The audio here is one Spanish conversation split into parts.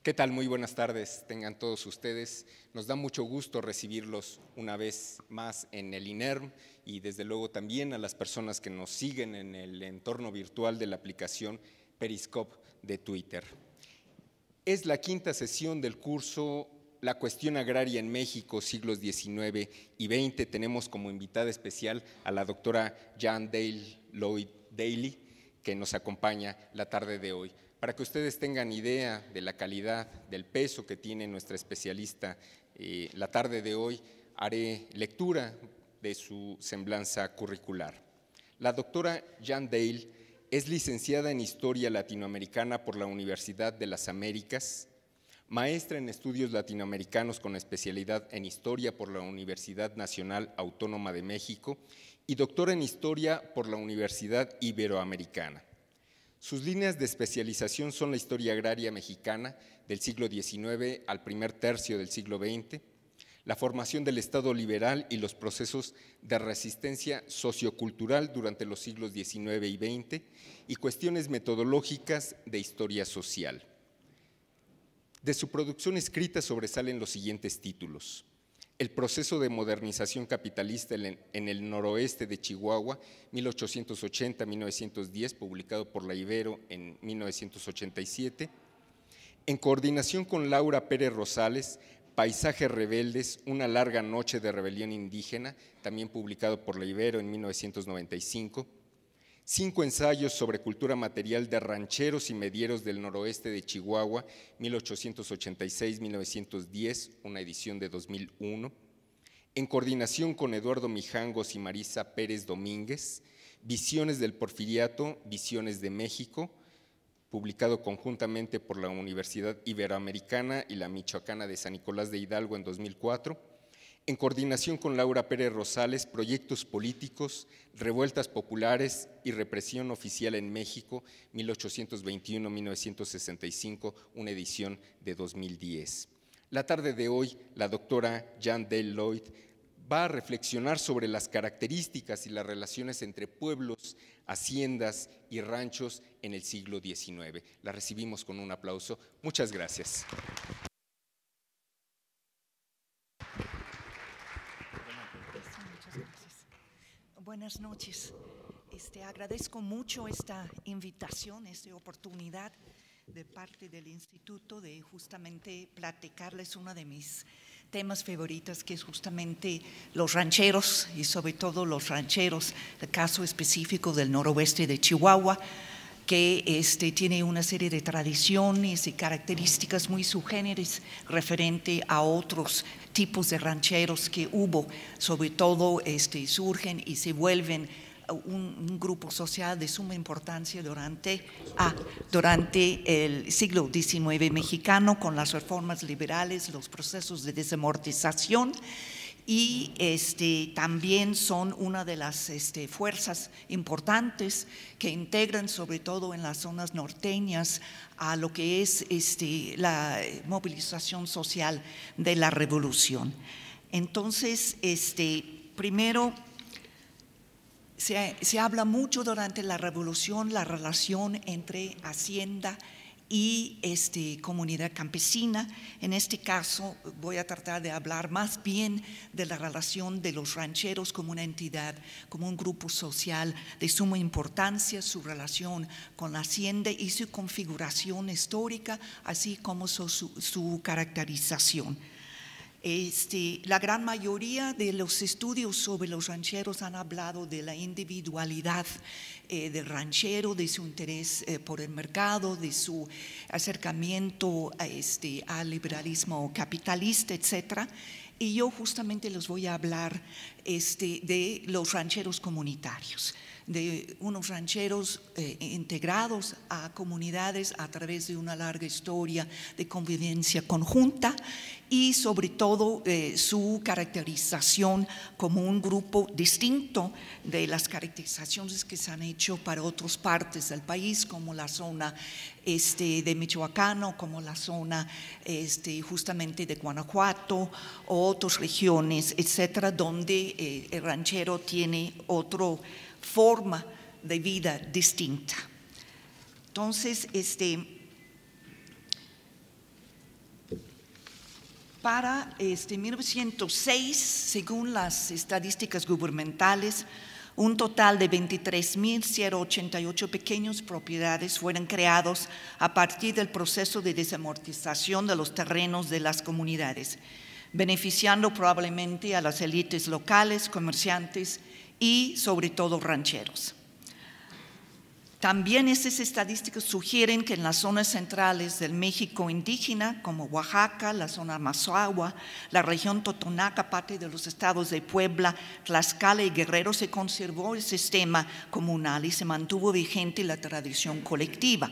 ¿Qué tal? Muy buenas tardes, tengan todos ustedes. Nos da mucho gusto recibirlos una vez más en el INERM y desde luego también a las personas que nos siguen en el entorno virtual de la aplicación Periscope de Twitter. Es la quinta sesión del curso La cuestión agraria en México, siglos XIX y XX. Tenemos como invitada especial a la doctora Jean-Dale Lloyd Daly, que nos acompaña la tarde de hoy. Para que ustedes tengan idea de la calidad, del peso que tiene nuestra especialista, la tarde de hoy haré lectura de su semblanza curricular. La doctora Jean-Dale es licenciada en Historia Latinoamericana por la Universidad de las Américas, maestra en Estudios Latinoamericanos con especialidad en Historia por la Universidad Nacional Autónoma de México y doctora en Historia por la Universidad Iberoamericana. Sus líneas de especialización son la historia agraria mexicana del siglo XIX al primer tercio del siglo XX, la formación del Estado liberal y los procesos de resistencia sociocultural durante los siglos XIX y XX y cuestiones metodológicas de historia social. De su producción escrita sobresalen los siguientes títulos: El proceso de modernización capitalista en el noroeste de Chihuahua, 1880-1910, publicado por la Ibero en 1987. En coordinación con Laura Pérez Rosales, Paisajes rebeldes, una larga noche de rebelión indígena, también publicado por la Ibero en 1995. 5 ensayos sobre cultura material de rancheros y medieros del noroeste de Chihuahua, 1886-1910, una edición de 2001. En coordinación con Eduardo Mijangos y Marisa Pérez Domínguez, Visiones del Porfiriato, Visiones de México, publicado conjuntamente por la Universidad Iberoamericana y la Michoacana de San Nicolás de Hidalgo en 2004. En coordinación con Laura Pérez Rosales, Proyectos políticos, revueltas populares y represión oficial en México, 1821-1965, una edición de 2010. La tarde de hoy, la doctora Jean-Dale Lloyd va a reflexionar sobre las características y las relaciones entre pueblos, haciendas y ranchos en el siglo XIX. La recibimos con un aplauso. Muchas gracias. Buenas noches. Agradezco mucho esta invitación, esta oportunidad de parte del Instituto de justamente platicarles uno de mis temas favoritos, que es justamente los rancheros y sobre todo los rancheros, el caso específico del noroeste de Chihuahua, que tiene una serie de tradiciones y características muy subgéneres referente a otros tipos de rancheros que hubo, sobre todo surgen y se vuelven un grupo social de suma importancia durante el siglo XIX mexicano, con las reformas liberales, los procesos de desamortización, y también son una de las fuerzas importantes que integran, sobre todo en las zonas norteñas, a lo que es la movilización social de la revolución. Entonces, primero, se habla mucho durante la revolución la relación entre hacienda y comunidad campesina. En este caso voy a tratar de hablar más bien de la relación de los rancheros como una entidad, como un grupo social de suma importancia, su relación con la hacienda y su configuración histórica, así como su caracterización. La gran mayoría de los estudios sobre los rancheros han hablado de la individualidad del ranchero, de su interés por el mercado, de su acercamiento al liberalismo capitalista, etcétera. Y yo justamente les voy a hablar de los rancheros comunitarios, de unos rancheros integrados a comunidades a través de una larga historia de convivencia conjunta y sobre todo su caracterización como un grupo distinto de las caracterizaciones que se han hecho para otras partes del país, como la zona de Michoacán o como la zona justamente de Guanajuato o otras regiones, etcétera, donde el ranchero tiene otra forma de vida distinta. Entonces, Para 1906, según las estadísticas gubernamentales, un total de 23.088 pequeñas propiedades fueron creados a partir del proceso de desamortización de los terrenos de las comunidades, beneficiando probablemente a las élites locales, comerciantes y sobre todo rancheros. También estas estadísticas sugieren que en las zonas centrales del México indígena, como Oaxaca, la zona Mazahua, la región Totonaca, parte de los estados de Puebla, Tlaxcala y Guerrero, se conservó el sistema comunal y se mantuvo vigente la tradición colectiva.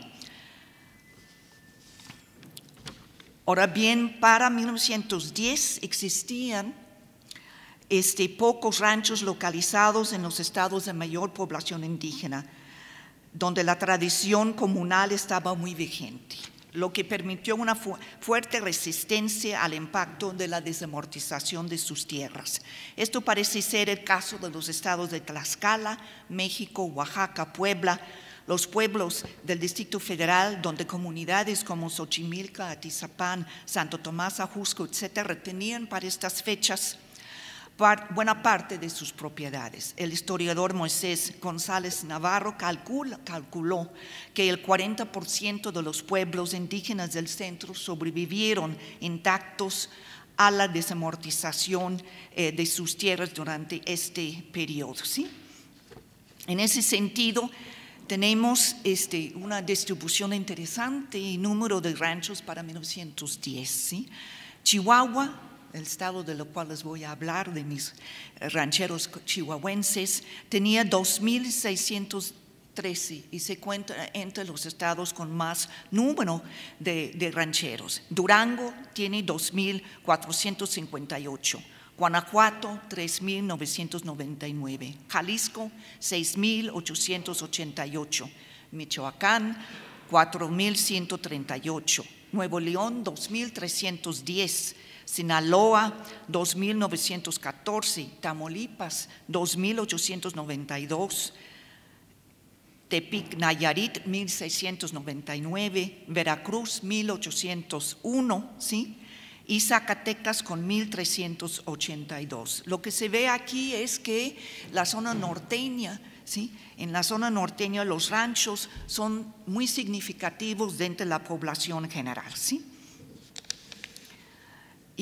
Ahora bien, para 1910 existían pocos ranchos localizados en los estados de mayor población indígena, donde la tradición comunal estaba muy vigente, lo que permitió una fuerte resistencia al impacto de la desamortización de sus tierras. Esto parece ser el caso de los estados de Tlaxcala, México, Oaxaca, Puebla, los pueblos del Distrito Federal, donde comunidades como Xochimilco, Atizapán, Santo Tomás, Ajusco, etcétera, tenían para estas fechas buena parte de sus propiedades. El historiador Moisés González Navarro calculó que el 40% de los pueblos indígenas del centro sobrevivieron intactos a la desamortización de sus tierras durante este periodo, ¿sí? En ese sentido, tenemos una distribución interesante y número de ranchos para 1910, ¿sí? Chihuahua, el estado de lo cual les voy a hablar, de mis rancheros chihuahuenses, tenía 2.613 y se cuenta entre los estados con más número de rancheros. Durango tiene 2.458, Guanajuato 3.999, Jalisco 6.888, Michoacán 4.138, Nuevo León 2.310, Sinaloa 2.914, Tamaulipas 2.892, Tepic Nayarit 1.699, Veracruz 1.801, ¿sí? Y Zacatecas con 1.382. Lo que se ve aquí es que la zona norteña, ¿sí? En la zona norteña los ranchos son muy significativos dentro de la población general, ¿sí?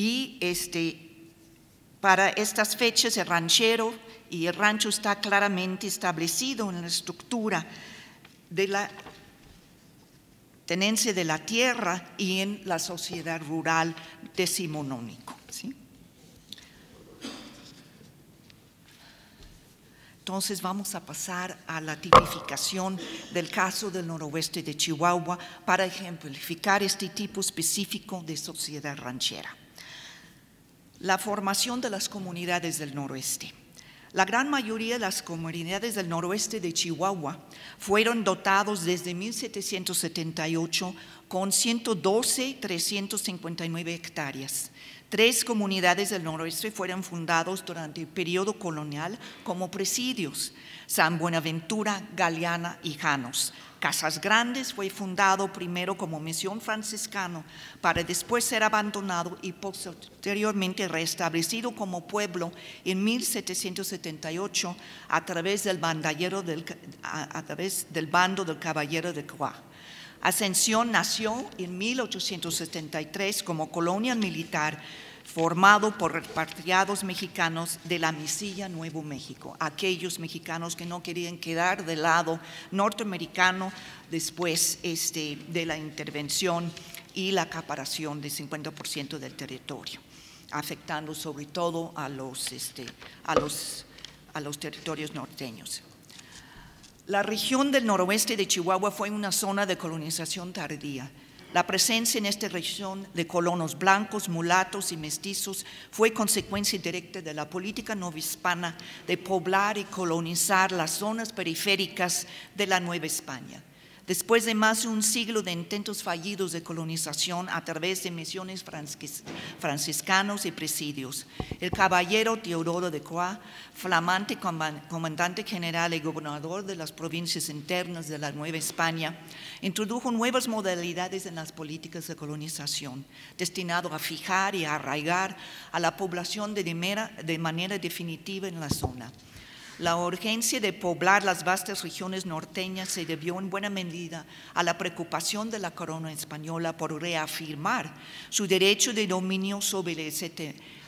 Y para estas fechas el ranchero y el rancho está claramente establecido en la estructura de la tenencia de la tierra y en la sociedad rural decimonónico, ¿sí? Entonces vamos a pasar a la tipificación del caso del noroeste de Chihuahua para ejemplificar este tipo específico de sociedad ranchera. La formación de las comunidades del noroeste. La gran mayoría de las comunidades del noroeste de Chihuahua fueron dotados desde 1778 con 112.359 hectáreas. 3 comunidades del noroeste fueron fundados durante el periodo colonial como presidios: San Buenaventura, Galeana y Janos. Casas Grandes fue fundado primero como misión franciscano para después ser abandonado y posteriormente restablecido como pueblo en 1778 a través del bando del Caballero de Croix. Ascensión nació en 1873 como colonia militar formado por repatriados mexicanos de la Misilla Nuevo México, aquellos mexicanos que no querían quedar del lado norteamericano después de la intervención y la acaparación del 50% del territorio, afectando sobre todo a los territorios norteños. La región del noroeste de Chihuahua fue una zona de colonización tardía. La presencia en esta región de colonos blancos, mulatos y mestizos fue consecuencia directa de la política novohispana de poblar y colonizar las zonas periféricas de la Nueva España. Después de más de un siglo de intentos fallidos de colonización a través de misiones franciscanos y presidios, el caballero Teodoro de Croix, flamante comandante general y gobernador de las provincias internas de la Nueva España, introdujo nuevas modalidades en las políticas de colonización, destinado a fijar y a arraigar a la población de manera definitiva en la zona. La urgencia de poblar las vastas regiones norteñas se debió en buena medida a la preocupación de la corona española por reafirmar su derecho de dominio sobre el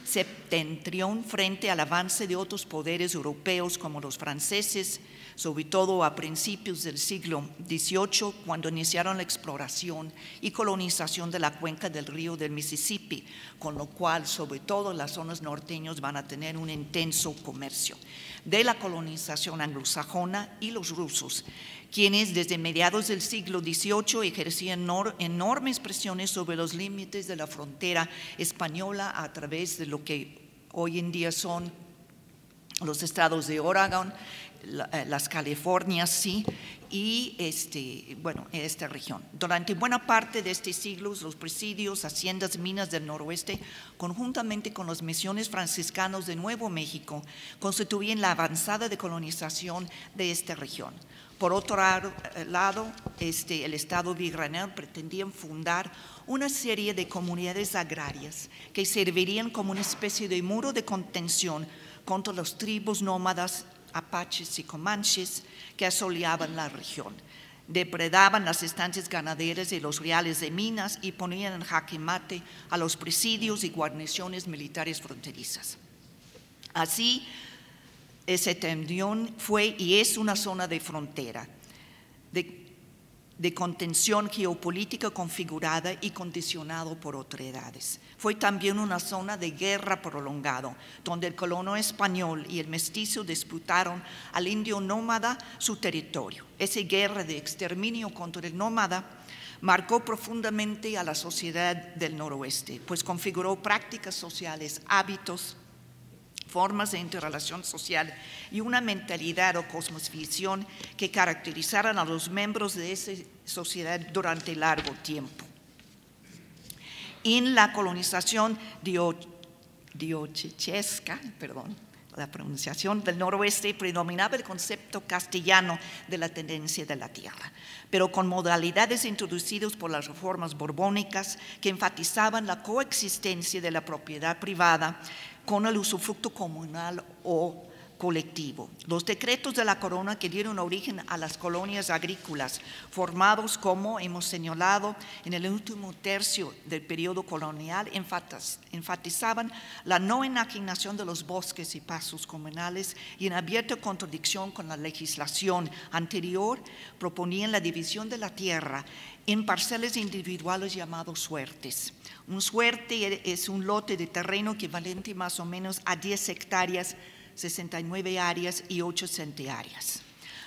septentrión frente al avance de otros poderes europeos como los franceses, sobre todo a principios del siglo XVIII, cuando iniciaron la exploración y colonización de la cuenca del río del Mississippi, con lo cual, sobre todo, las zonas norteñas van a tener un intenso comercio de la colonización anglosajona y los rusos, quienes desde mediados del siglo XVIII ejercían enormes presiones sobre los límites de la frontera española a través de lo que hoy en día son los estados de Oregon, las Californias, sí, y esta región. Durante buena parte de este siglo, los presidios, haciendas, minas del noroeste, conjuntamente con las misiones franciscanos de Nuevo México, constituían la avanzada de colonización de esta región. Por otro lado, el Estado virreinal pretendía fundar una serie de comunidades agrarias que servirían como una especie de muro de contención contra las tribus nómadas apaches y comanches que asolaban la región. Depredaban las estancias ganaderas y los reales de minas y ponían en jaque mate a los presidios y guarniciones militares fronterizas. Así, el septentrión fue y es una zona de frontera, de contención geopolítica configurada y condicionado por otredades. Fue también una zona de guerra prolongado, donde el colono español y el mestizo disputaron al indio nómada su territorio. Esa guerra de exterminio contra el nómada marcó profundamente a la sociedad del noroeste, pues configuró prácticas sociales, hábitos, formas de interrelación social y una mentalidad o cosmovisión que caracterizaran a los miembros de esa sociedad durante largo tiempo. En la colonización diochesca, la pronunciación del noroeste, predominaba el concepto castellano de la tenencia de la tierra, pero con modalidades introducidas por las reformas borbónicas que enfatizaban la coexistencia de la propiedad privada con el usufructo comunal o colectivo. Los decretos de la corona que dieron origen a las colonias agrícolas, formados, como hemos señalado, en el último tercio del periodo colonial, enfatizaban la no enajenación de los bosques y pastos comunales y, en abierta contradicción con la legislación anterior, proponían la división de la tierra en parcelas individuales llamados suertes. Un suerte es un lote de terreno equivalente más o menos a 10 hectáreas, 69 áreas y 8 centeáreas.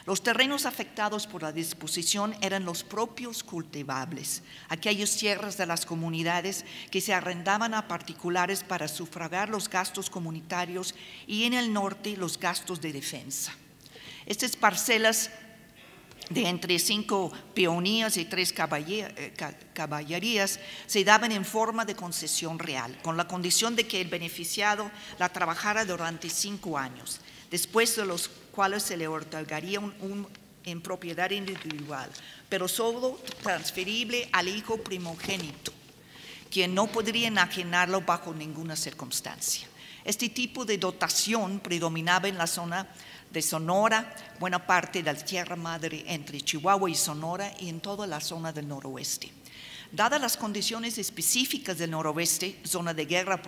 Los terrenos afectados por la disposición eran los propios cultivables, aquellas tierras de las comunidades que se arrendaban a particulares para sufragar los gastos comunitarios y en el norte los gastos de defensa. Estas parcelas de entre 5 peonías y 3 caballerías se daban en forma de concesión real, con la condición de que el beneficiado la trabajara durante 5 años, después de los cuales se le otorgaría en propiedad individual, pero solo transferible al hijo primogénito, quien no podría enajenarlo bajo ninguna circunstancia. Este tipo de dotación predominaba en la zona de Sonora, buena parte de la Tierra Madre entre Chihuahua y Sonora y en toda la zona del noroeste. Dadas las condiciones específicas del noroeste, zona de guerra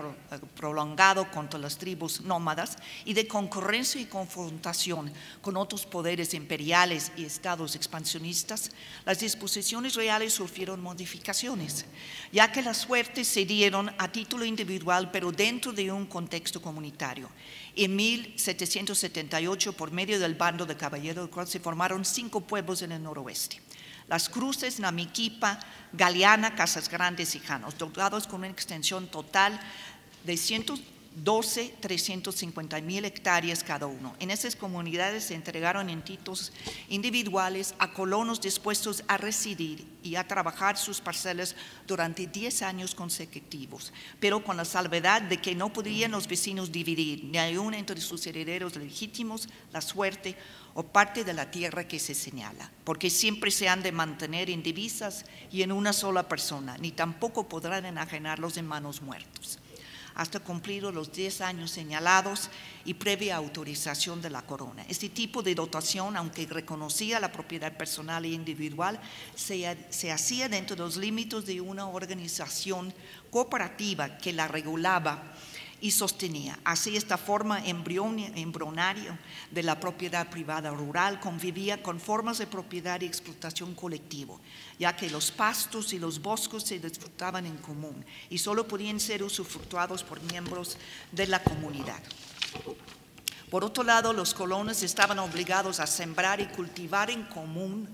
prolongado contra las tribus nómadas y de concurrencia y confrontación con otros poderes imperiales y estados expansionistas, las disposiciones reales sufrieron modificaciones, ya que las suertes se dieron a título individual, pero dentro de un contexto comunitario. En 1778, por medio del bando de caballeros, del cual se formaron 5 pueblos en el noroeste: Las Cruces, Namiquipa, Galeana, Casas Grandes y Janos, dotados con una extensión total de 12, 350,000 hectáreas cada uno. En esas comunidades se entregaron en títulos individuales a colonos dispuestos a residir y a trabajar sus parcelas durante 10 años consecutivos, pero con la salvedad de que no podían los vecinos dividir, ni aún entre sus herederos legítimos, la suerte o parte de la tierra que se señala, porque siempre se han de mantener en divisas y en una sola persona, ni tampoco podrán enajenarlos en manos muertos, hasta cumplidos los 10 años señalados y previa autorización de la corona. Este tipo de dotación, aunque reconocía la propiedad personal e individual, se hacía dentro de los límites de una organización cooperativa que la regulaba y sostenía. Así, esta forma embrionaria de la propiedad privada rural convivía con formas de propiedad y explotación colectivo, ya que los pastos y los bosques se disfrutaban en común y solo podían ser usufructuados por miembros de la comunidad. Por otro lado, los colonos estaban obligados a sembrar y cultivar en común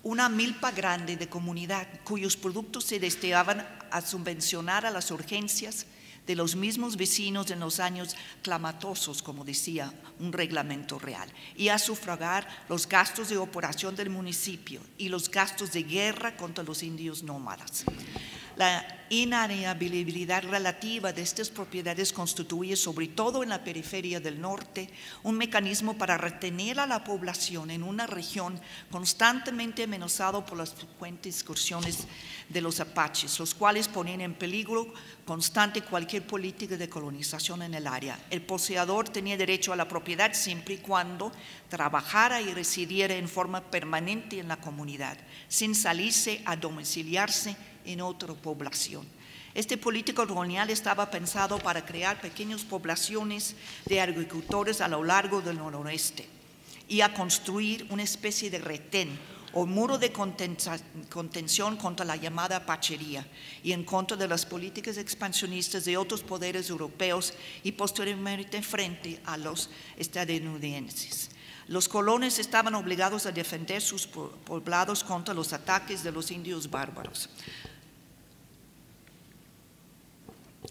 una milpa grande de comunidad, cuyos productos se destinaban a subvencionar a las urgencias de los mismos vecinos en los años clamatosos, como decía un reglamento real, y a sufragar los gastos de operación del municipio y los gastos de guerra contra los indios nómadas. La inalienabilidad relativa de estas propiedades constituye, sobre todo en la periferia del norte, un mecanismo para retener a la población en una región constantemente amenazada por las frecuentes excursiones de los apaches, los cuales ponen en peligro constante cualquier política de colonización en el área. El poseedor tenía derecho a la propiedad siempre y cuando trabajara y residiera en forma permanente en la comunidad, sin salirse a domiciliarse en otra población. Este político colonial estaba pensado para crear pequeñas poblaciones de agricultores a lo largo del noroeste y a construir una especie de retén o muro de contención contra la llamada apachería y en contra de las políticas expansionistas de otros poderes europeos y posteriormente frente a los estadounidenses. Los colonos estaban obligados a defender sus poblados contra los ataques de los indios bárbaros.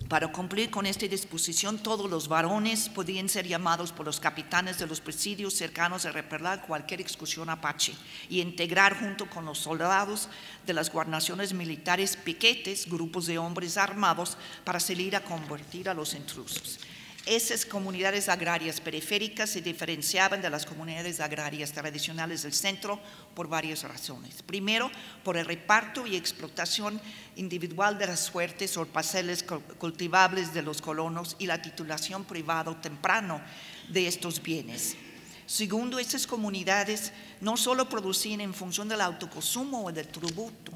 Para cumplir con esta disposición, todos los varones podían ser llamados por los capitanes de los presidios cercanos a repeler cualquier excursión apache y integrar junto con los soldados de las guarniciones militares piquetes, grupos de hombres armados para salir a combatir a los intrusos. Esas comunidades agrarias periféricas se diferenciaban de las comunidades agrarias tradicionales del centro por varias razones. Primero, por el reparto y explotación individual de las suertes o parcelas cultivables de los colonos y la titulación privada temprano de estos bienes. Segundo, estas comunidades no solo producían en función del autoconsumo o del tributo,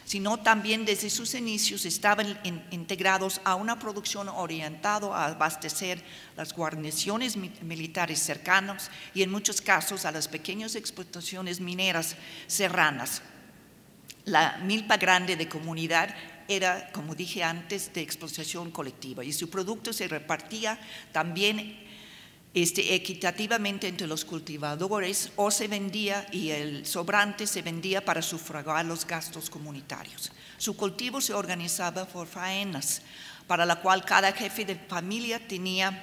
sino también desde sus inicios estaban integrados a una producción orientada a abastecer las guarniciones militares cercanas y en muchos casos a las pequeñas explotaciones mineras serranas. La milpa grande de comunidad era, como dije antes, de explotación colectiva y su producto se repartía también equitativamente entre los cultivadores o se vendía y el sobrante se vendía para sufragar los gastos comunitarios. Su cultivo se organizaba por faenas, para la cual cada jefe de familia tenía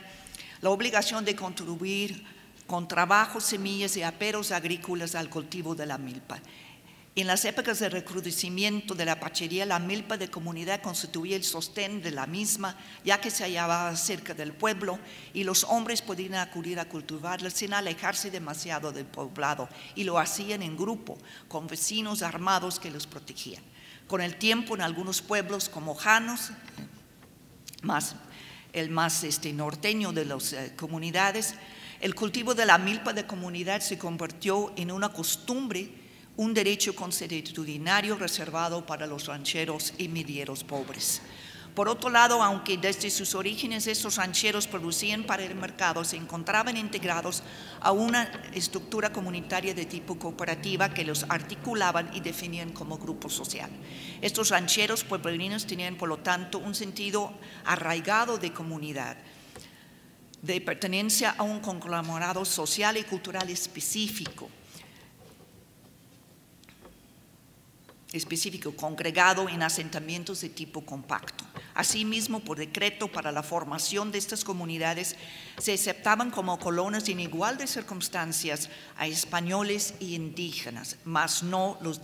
la obligación de contribuir con trabajo, semillas y aperos agrícolas al cultivo de la milpa. En las épocas de recrudecimiento de la apachería, la milpa de comunidad constituía el sostén de la misma, ya que se hallaba cerca del pueblo y los hombres podían acudir a cultivarla sin alejarse demasiado del poblado y lo hacían en grupo, con vecinos armados que los protegían. Con el tiempo, en algunos pueblos como Janos, el más norteño de las comunidades, el cultivo de la milpa de comunidad se convirtió en una costumbre, un derecho consuetudinario reservado para los rancheros y medieros pobres. Por otro lado, aunque desde sus orígenes estos rancheros producían para el mercado, se encontraban integrados a una estructura comunitaria de tipo cooperativa que los articulaban y definían como grupo social. Estos rancheros pueblerinos tenían, por lo tanto, un sentido arraigado de comunidad, de pertenencia a un conglomerado social y cultural específico, congregado en asentamientos de tipo compacto. Asimismo, por decreto para la formación de estas comunidades, se aceptaban como colonos en igual de circunstancias a españoles y indígenas, mas no los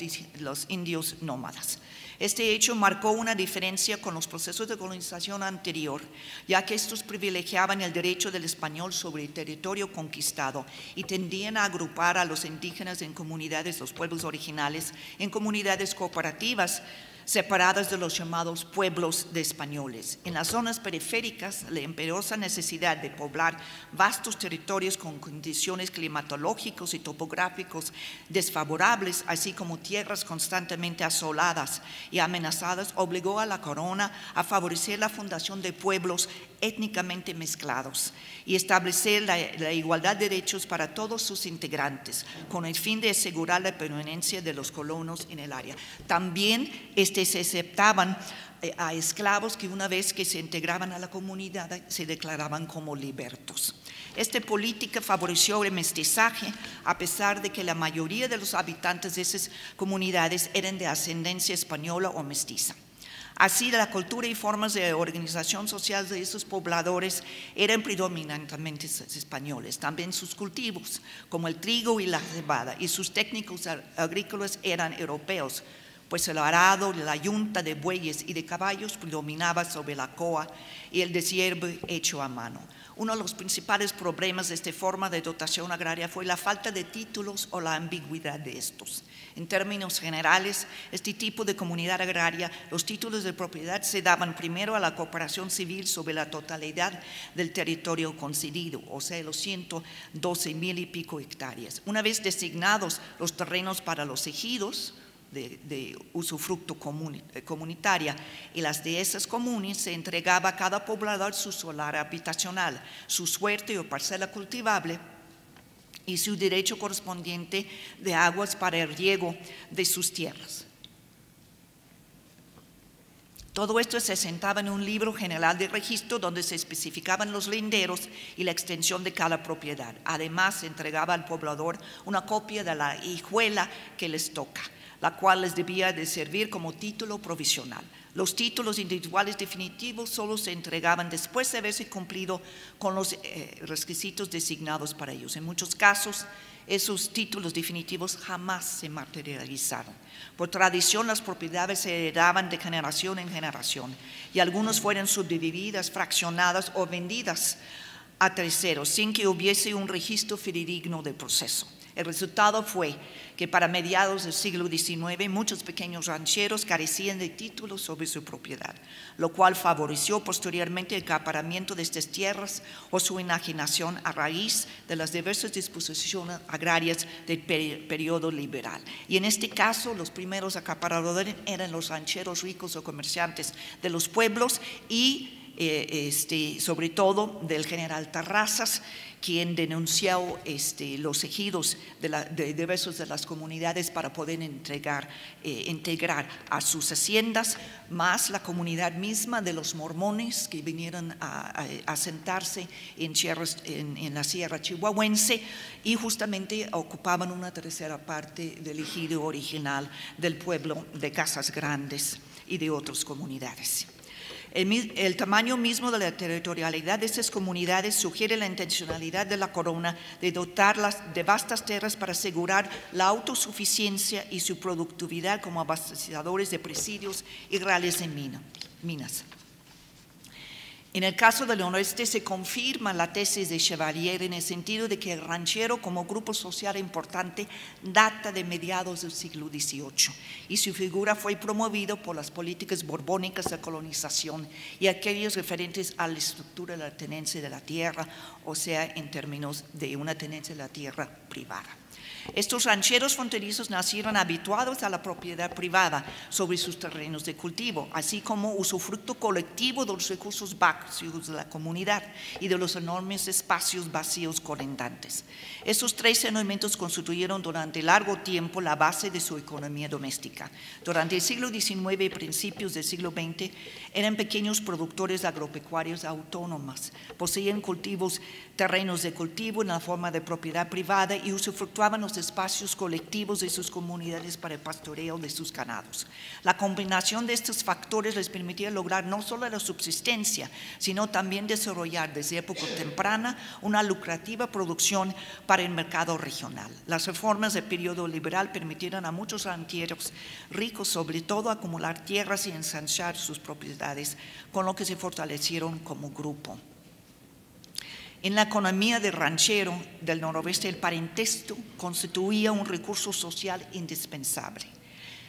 indios nómadas. Este hecho marcó una diferencia con los procesos de colonización anterior, ya que estos privilegiaban el derecho del español sobre el territorio conquistado y tendían a agrupar a los indígenas en comunidades, los pueblos originales, en comunidades cooperativas, separadas de los llamados pueblos de españoles. En las zonas periféricas, la imperiosa necesidad de poblar vastos territorios con condiciones climatológicas y topográficos desfavorables, así como tierras constantemente asoladas y amenazadas, obligó a la corona a favorecer la fundación de pueblos étnicamente mezclados y establecer la igualdad de derechos para todos sus integrantes, con el fin de asegurar la permanencia de los colonos en el área. También se aceptaban a esclavos que una vez que se integraban a la comunidad se declaraban como libertos. Esta política favoreció el mestizaje, a pesar de que la mayoría de los habitantes de esas comunidades eran de ascendencia española o mestiza. Así, la cultura y formas de organización social de estos pobladores eran predominantemente españoles. También sus cultivos, como el trigo y la cebada, y sus técnicos agrícolas eran europeos, pues el arado, la yunta de bueyes y de caballos predominaba sobre la coa y el deshierve hecho a mano. Uno de los principales problemas de esta forma de dotación agraria fue la falta de títulos o la ambigüedad de estos. En términos generales, este tipo de comunidad agraria, los títulos de propiedad se daban primero a la cooperación civil sobre la totalidad del territorio concedido, o sea, los 112,000 y pico hectáreas. Una vez designados los terrenos para los ejidos, de usufructo comunitaria y las dehesas comunes, se entregaba a cada poblador su solar habitacional, su suerte o parcela cultivable y su derecho correspondiente de aguas para el riego de sus tierras. Todo esto se asentaba en un libro general de registro donde se especificaban los linderos y la extensión de cada propiedad. Además, se entregaba al poblador una copia de la hijuela que les toca, la cual les debía de servir como título provisional. Los títulos individuales definitivos solo se entregaban después de haberse cumplido con los requisitos designados para ellos. En muchos casos, esos títulos definitivos jamás se materializaron. Por tradición, las propiedades se heredaban de generación en generación y algunas fueron subdivididas, fraccionadas o vendidas a terceros sin que hubiese un registro fidedigno del proceso. El resultado fue que para mediados del siglo XIX muchos pequeños rancheros carecían de títulos sobre su propiedad, lo cual favoreció posteriormente el acaparamiento de estas tierras o su enajenación a raíz de las diversas disposiciones agrarias del periodo liberal. Y en este caso, los primeros acaparadores eran los rancheros ricos o comerciantes de los pueblos y sobre todo del general Terrazas, quien denunció los ejidos de diversas de las comunidades para poder integrar a sus haciendas, más la comunidad misma de los mormones que vinieron a asentarse en la sierra chihuahuense y justamente ocupaban una tercera parte del ejido original del pueblo de Casas Grandes y de otras comunidades. El tamaño mismo de la territorialidad de estas comunidades sugiere la intencionalidad de la corona de dotarlas de vastas tierras para asegurar la autosuficiencia y su productividad como abastecedores de presidios y reales de minas. En el caso del noreste se confirma la tesis de Chevalier en el sentido de que el ranchero como grupo social importante data de mediados del siglo XVIII y su figura fue promovida por las políticas borbónicas de colonización y aquellos referentes a la estructura de la tenencia de la tierra, o sea, en términos de una tenencia de la tierra privada. Estos rancheros fronterizos nacieron habituados a la propiedad privada sobre sus terrenos de cultivo, así como usufructo colectivo de los recursos básicos de la comunidad y de los enormes espacios vacíos colindantes. Estos tres elementos constituyeron durante largo tiempo la base de su economía doméstica. Durante el siglo XIX y principios del siglo XX eran pequeños productores agropecuarios autónomos, poseían terrenos de cultivo en la forma de propiedad privada y usufructuaban los espacios colectivos de sus comunidades para el pastoreo de sus ganados. La combinación de estos factores les permitía lograr no solo la subsistencia, sino también desarrollar desde época temprana una lucrativa producción para el mercado regional. Las reformas del periodo liberal permitieron a muchos rancheros ricos, sobre todo, acumular tierras y ensanchar sus propiedades, con lo que se fortalecieron como grupo. En la economía del ranchero del noroeste, el parentesco constituía un recurso social indispensable.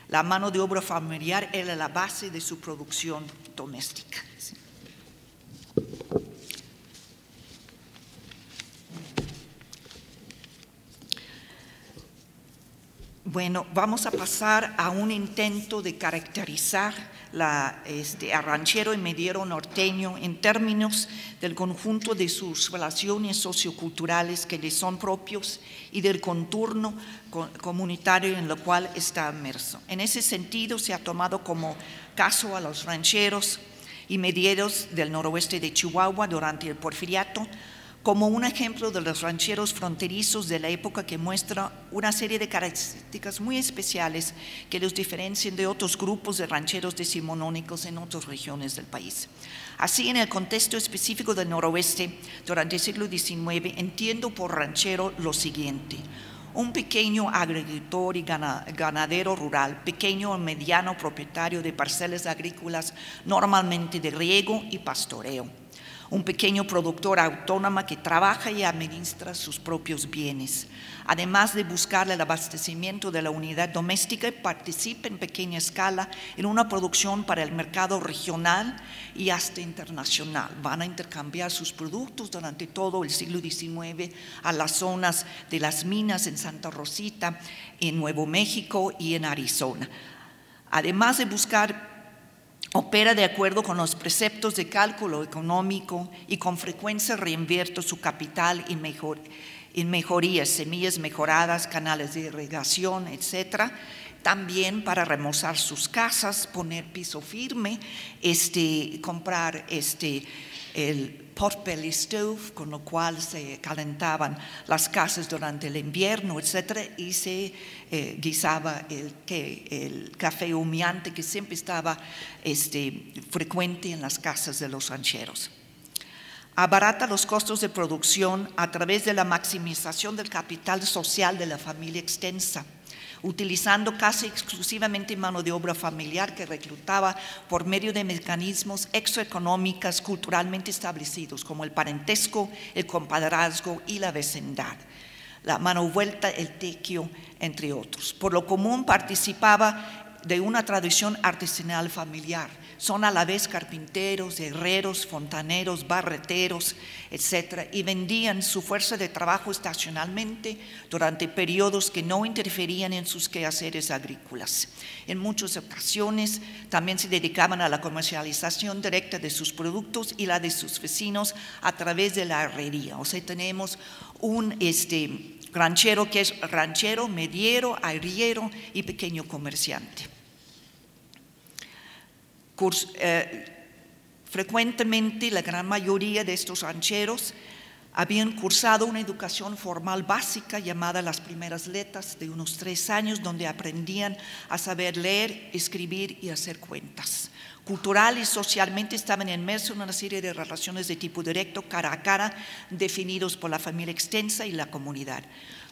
La mano de obra familiar era la base de su producción doméstica. Bueno, vamos a pasar a un intento de caracterizar al ranchero y mediero norteño en términos del conjunto de sus relaciones socioculturales que le son propios y del contorno comunitario en el cual está inmerso. En ese sentido, se ha tomado como caso a los rancheros y medieros del noroeste de Chihuahua durante el Porfiriato, como un ejemplo de los rancheros fronterizos de la época que muestra una serie de características muy especiales que los diferencian de otros grupos de rancheros decimonónicos en otras regiones del país. Así, en el contexto específico del noroeste, durante el siglo XIX, entiendo por ranchero lo siguiente: un pequeño agricultor y ganadero rural, pequeño o mediano propietario de parcelas agrícolas, normalmente de riego y pastoreo. Un pequeño productor autónomo que trabaja y administra sus propios bienes. Además de buscar el abastecimiento de la unidad doméstica, participa en pequeña escala en una producción para el mercado regional y hasta internacional. Van a intercambiar sus productos durante todo el siglo XIX a las zonas de las minas en Santa Rosita, en Nuevo México y en Arizona. Además de buscar, opera de acuerdo con los preceptos de cálculo económico y con frecuencia reinvierte su capital en mejorías, semillas mejoradas, canales de irrigación, etcétera. También para remozar sus casas, poner piso firme, comprar el potbelly stove, con lo cual se calentaban las casas durante el invierno, etcétera, y se guisaba el café humeante que siempre estaba frecuente en las casas de los rancheros. Abarata los costos de producción a través de la maximización del capital social de la familia extensa, utilizando casi exclusivamente mano de obra familiar que reclutaba por medio de mecanismos extraeconómicos culturalmente establecidos, como el parentesco, el compadrazgo y la vecindad, la mano vuelta, el tequio, entre otros. Por lo común participaba de una tradición artesanal familiar. Son a la vez carpinteros, herreros, fontaneros, barreteros, etcétera, y vendían su fuerza de trabajo estacionalmente durante periodos que no interferían en sus quehaceres agrícolas. En muchas ocasiones también se dedicaban a la comercialización directa de sus productos y la de sus vecinos a través de la herrería. O sea, tenemos un ranchero que es ranchero, mediero, arriero y pequeño comerciante. Frecuentemente la gran mayoría de estos rancheros habían cursado una educación formal básica llamada las primeras letras de unos 3 años, donde aprendían a saber leer, escribir y hacer cuentas. Cultural y socialmente estaban inmersos en una serie de relaciones de tipo directo, cara a cara, definidos por la familia extensa y la comunidad.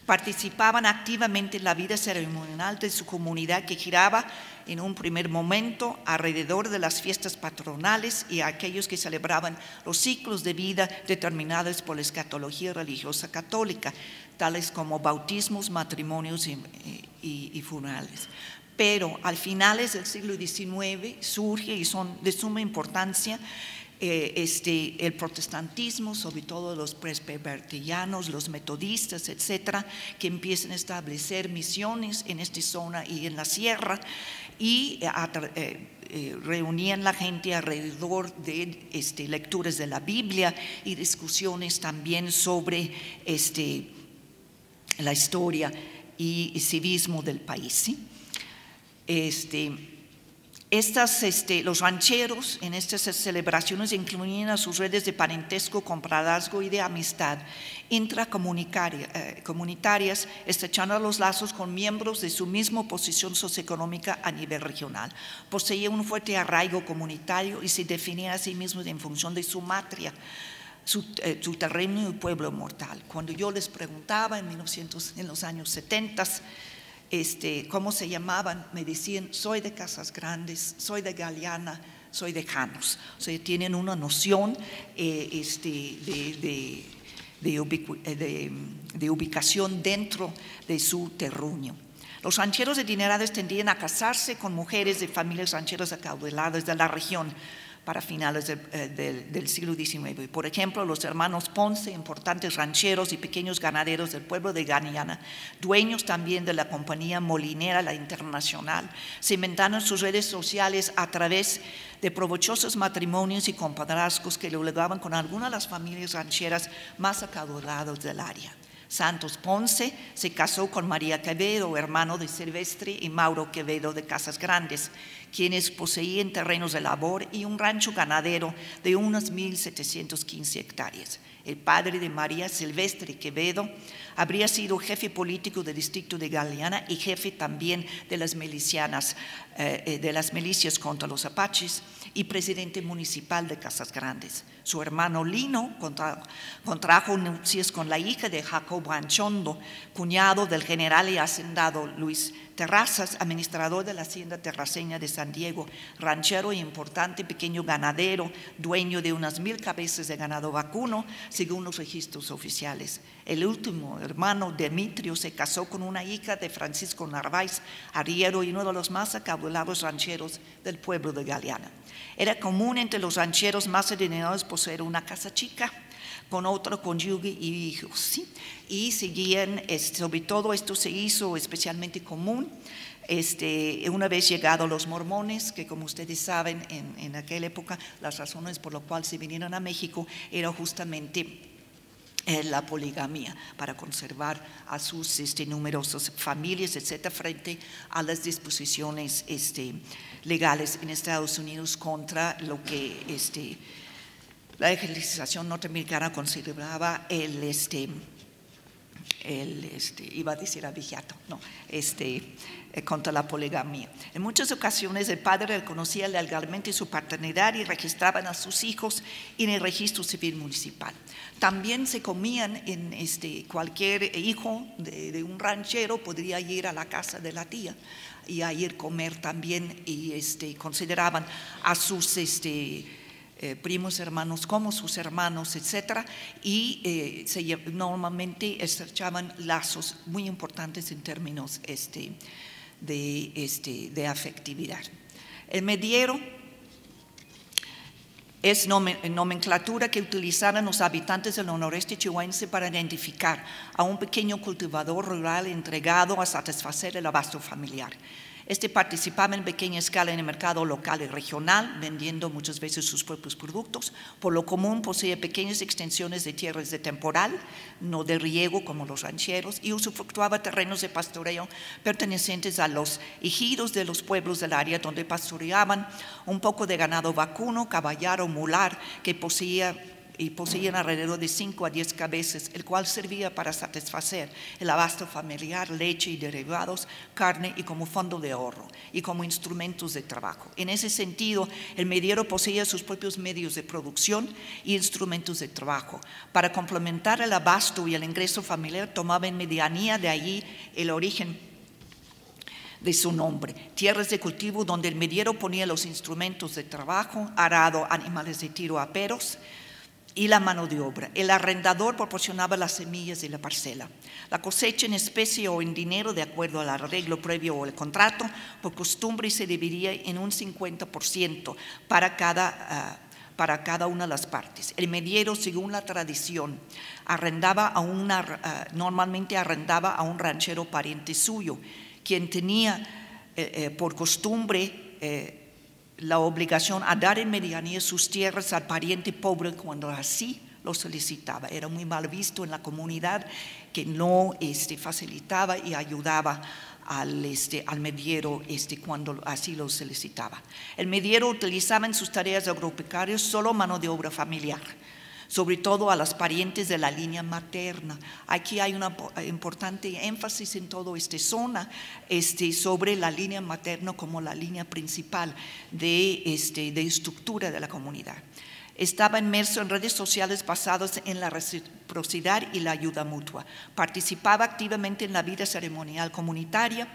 Participaban activamente en la vida ceremonial de su comunidad, que giraba en un primer momento alrededor de las fiestas patronales y aquellos que celebraban los ciclos de vida determinados por la escatología religiosa católica, tales como bautismos, matrimonios y funerales. Pero al finales del siglo XIX surge, y son de suma importancia, el protestantismo, sobre todo los presbiterianos, los metodistas, etcétera, que empiezan a establecer misiones en esta zona y en la sierra, y reunían la gente alrededor de lecturas de la Biblia y discusiones también sobre la historia y civismo del país, ¿sí? Los rancheros en estas celebraciones incluían a sus redes de parentesco, compadrazgo y de amistad intracomunitarias, estrechando los lazos con miembros de su misma posición socioeconómica a nivel regional. Poseía un fuerte arraigo comunitario y se definía a sí mismo en función de su matria, su terreno y pueblo mortal. Cuando yo les preguntaba en los años 70, cómo se llamaban, me decían: soy de Casas Grandes, soy de Galeana, soy de Janos. O sea, tienen una noción de ubicación dentro de su terruño. Los rancheros adinerados tendían a casarse con mujeres de familias rancheras acaudaladas de la región para finales del siglo XIX. Por ejemplo, los hermanos Ponce, importantes rancheros y pequeños ganaderos del pueblo de Galeana, dueños también de la compañía molinera La Internacional, cimentaron sus redes sociales a través de provechosos matrimonios y compadrazgos que lo legaban con algunas de las familias rancheras más acaudaladas del área. Santos Ponce se casó con María Quevedo, hermano de Silvestre y Mauro Quevedo de Casas Grandes, quienes poseían terrenos de labor y un rancho ganadero de unas 1.715 hectáreas. El padre de María, Silvestre Quevedo, habría sido jefe político del distrito de Galeana y jefe también de las milicias contra los apaches y presidente municipal de Casas Grandes. Su hermano Lino contrajo nupcias con la hija de Jacobo Anchondo, cuñado del general y hacendado Luis Terrazas, administrador de la hacienda terraceña de San Diego, ranchero e importante pequeño ganadero, dueño de unas 1,000 cabezas de ganado vacuno, según los registros oficiales. El último hermano, Demetrio, se casó con una hija de Francisco Narváez, arriero y uno de los más acaudalados rancheros del pueblo de Galeana. Era común entre los rancheros más adinerados poseer una casa chica con otro cónyuge y hijos, ¿sí? Y seguían, sobre todo esto se hizo especialmente común una vez llegados los mormones, que como ustedes saben en aquella época las razones por las cuales se vinieron a México era justamente la poligamia, para conservar a sus numerosas familias, etcétera, frente a las disposiciones legales en Estados Unidos contra lo que la legislación norteamericana consideraba iba a decir abigeato, no, contra la poligamia. En muchas ocasiones el padre reconocía legalmente su paternidad y registraban a sus hijos en el registro civil municipal. También se comían cualquier hijo de un ranchero podría ir a la casa de la tía y a ir a comer también, y consideraban a sus primos hermanos como sus hermanos, etcétera, y normalmente estrechaban lazos muy importantes en términos de afectividad. El mediero es nomenclatura que utilizaron los habitantes del noroeste chihuahuense para identificar a un pequeño cultivador rural entregado a satisfacer el abasto familiar. Participaba en pequeña escala en el mercado local y regional, vendiendo muchas veces sus propios productos. Por lo común poseía pequeñas extensiones de tierras de temporal, no de riego como los rancheros, y usufructuaba terrenos de pastoreo pertenecientes a los ejidos de los pueblos del área, donde pastoreaban un poco de ganado vacuno, caballar o mular, que poseían alrededor de 5 a 10 cabezas, el cual servía para satisfacer el abasto familiar, leche y derivados, carne, y como fondo de ahorro y como instrumentos de trabajo. En ese sentido, el mediero poseía sus propios medios de producción y instrumentos de trabajo. Para complementar el abasto y el ingreso familiar, tomaba en medianía, de allí el origen de su nombre, tierras de cultivo donde el mediero ponía los instrumentos de trabajo, arado, animales de tiro, aperos, y la mano de obra. El arrendador proporcionaba las semillas de la parcela. La cosecha en especie o en dinero, de acuerdo al arreglo previo o el contrato, por costumbre se dividía en un 50% para cada una de las partes. El mediero, según la tradición, normalmente arrendaba a un ranchero pariente suyo, quien tenía por costumbre la obligación a dar en medianía sus tierras al pariente pobre cuando así lo solicitaba. Era muy mal visto en la comunidad que no facilitaba y ayudaba al mediero cuando así lo solicitaba. El mediero utilizaba en sus tareas agropecuarias solo mano de obra familiar, sobre todo a los parientes de la línea materna. Aquí hay una importante énfasis en toda esta zona sobre la línea materna como la línea principal de estructura de la comunidad. Estaba inmerso en redes sociales basadas en la reciprocidad y la ayuda mutua. Participaba activamente en la vida ceremonial comunitaria,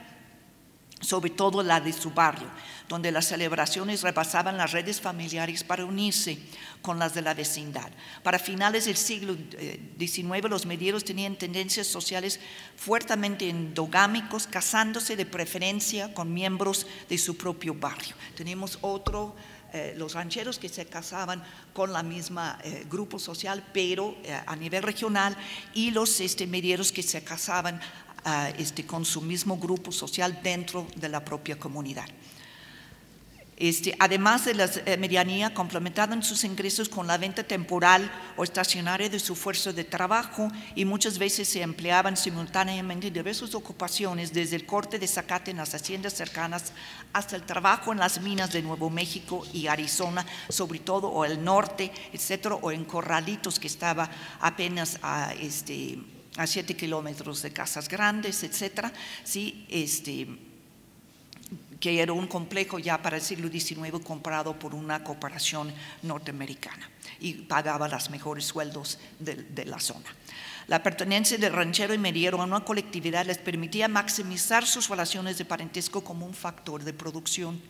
sobre todo la de su barrio, donde las celebraciones rebasaban las redes familiares para unirse con las de la vecindad. Para finales del siglo XIX, los medieros tenían tendencias sociales fuertemente endogámicos, casándose de preferencia con miembros de su propio barrio. Tenemos los rancheros que se casaban con la misma grupo social, pero a nivel regional, y los medieros que se casaban con su mismo grupo social dentro de la propia comunidad. Además de la medianía, complementaban sus ingresos con la venta temporal o estacionaria de su fuerza de trabajo, y muchas veces se empleaban simultáneamente en diversas ocupaciones, desde el corte de zacate en las haciendas cercanas hasta el trabajo en las minas de Nuevo México y Arizona, sobre todo, o el norte, etcétera, o en Corralitos, que estaba apenas a 7 kilómetros de Casas Grandes, etcétera, ¿sí? Que era un complejo ya para el siglo XIX comprado por una corporación norteamericana y pagaba los mejores sueldos de la zona. La pertenencia del ranchero y mediero a una colectividad les permitía maximizar sus relaciones de parentesco como un factor de producción.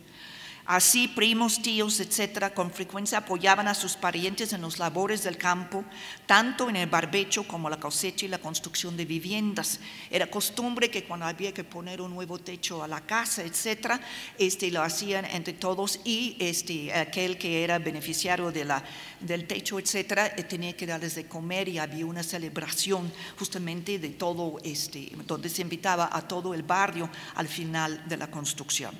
Así, primos, tíos, etcétera, con frecuencia apoyaban a sus parientes en los labores del campo, tanto en el barbecho como la cosecha y la construcción de viviendas. Era costumbre que cuando había que poner un nuevo techo a la casa, etcétera, lo hacían entre todos, y aquel que era beneficiario del techo, etcétera, tenía que darles de comer, y había una celebración justamente de todo donde se invitaba a todo el barrio al final de la construcción.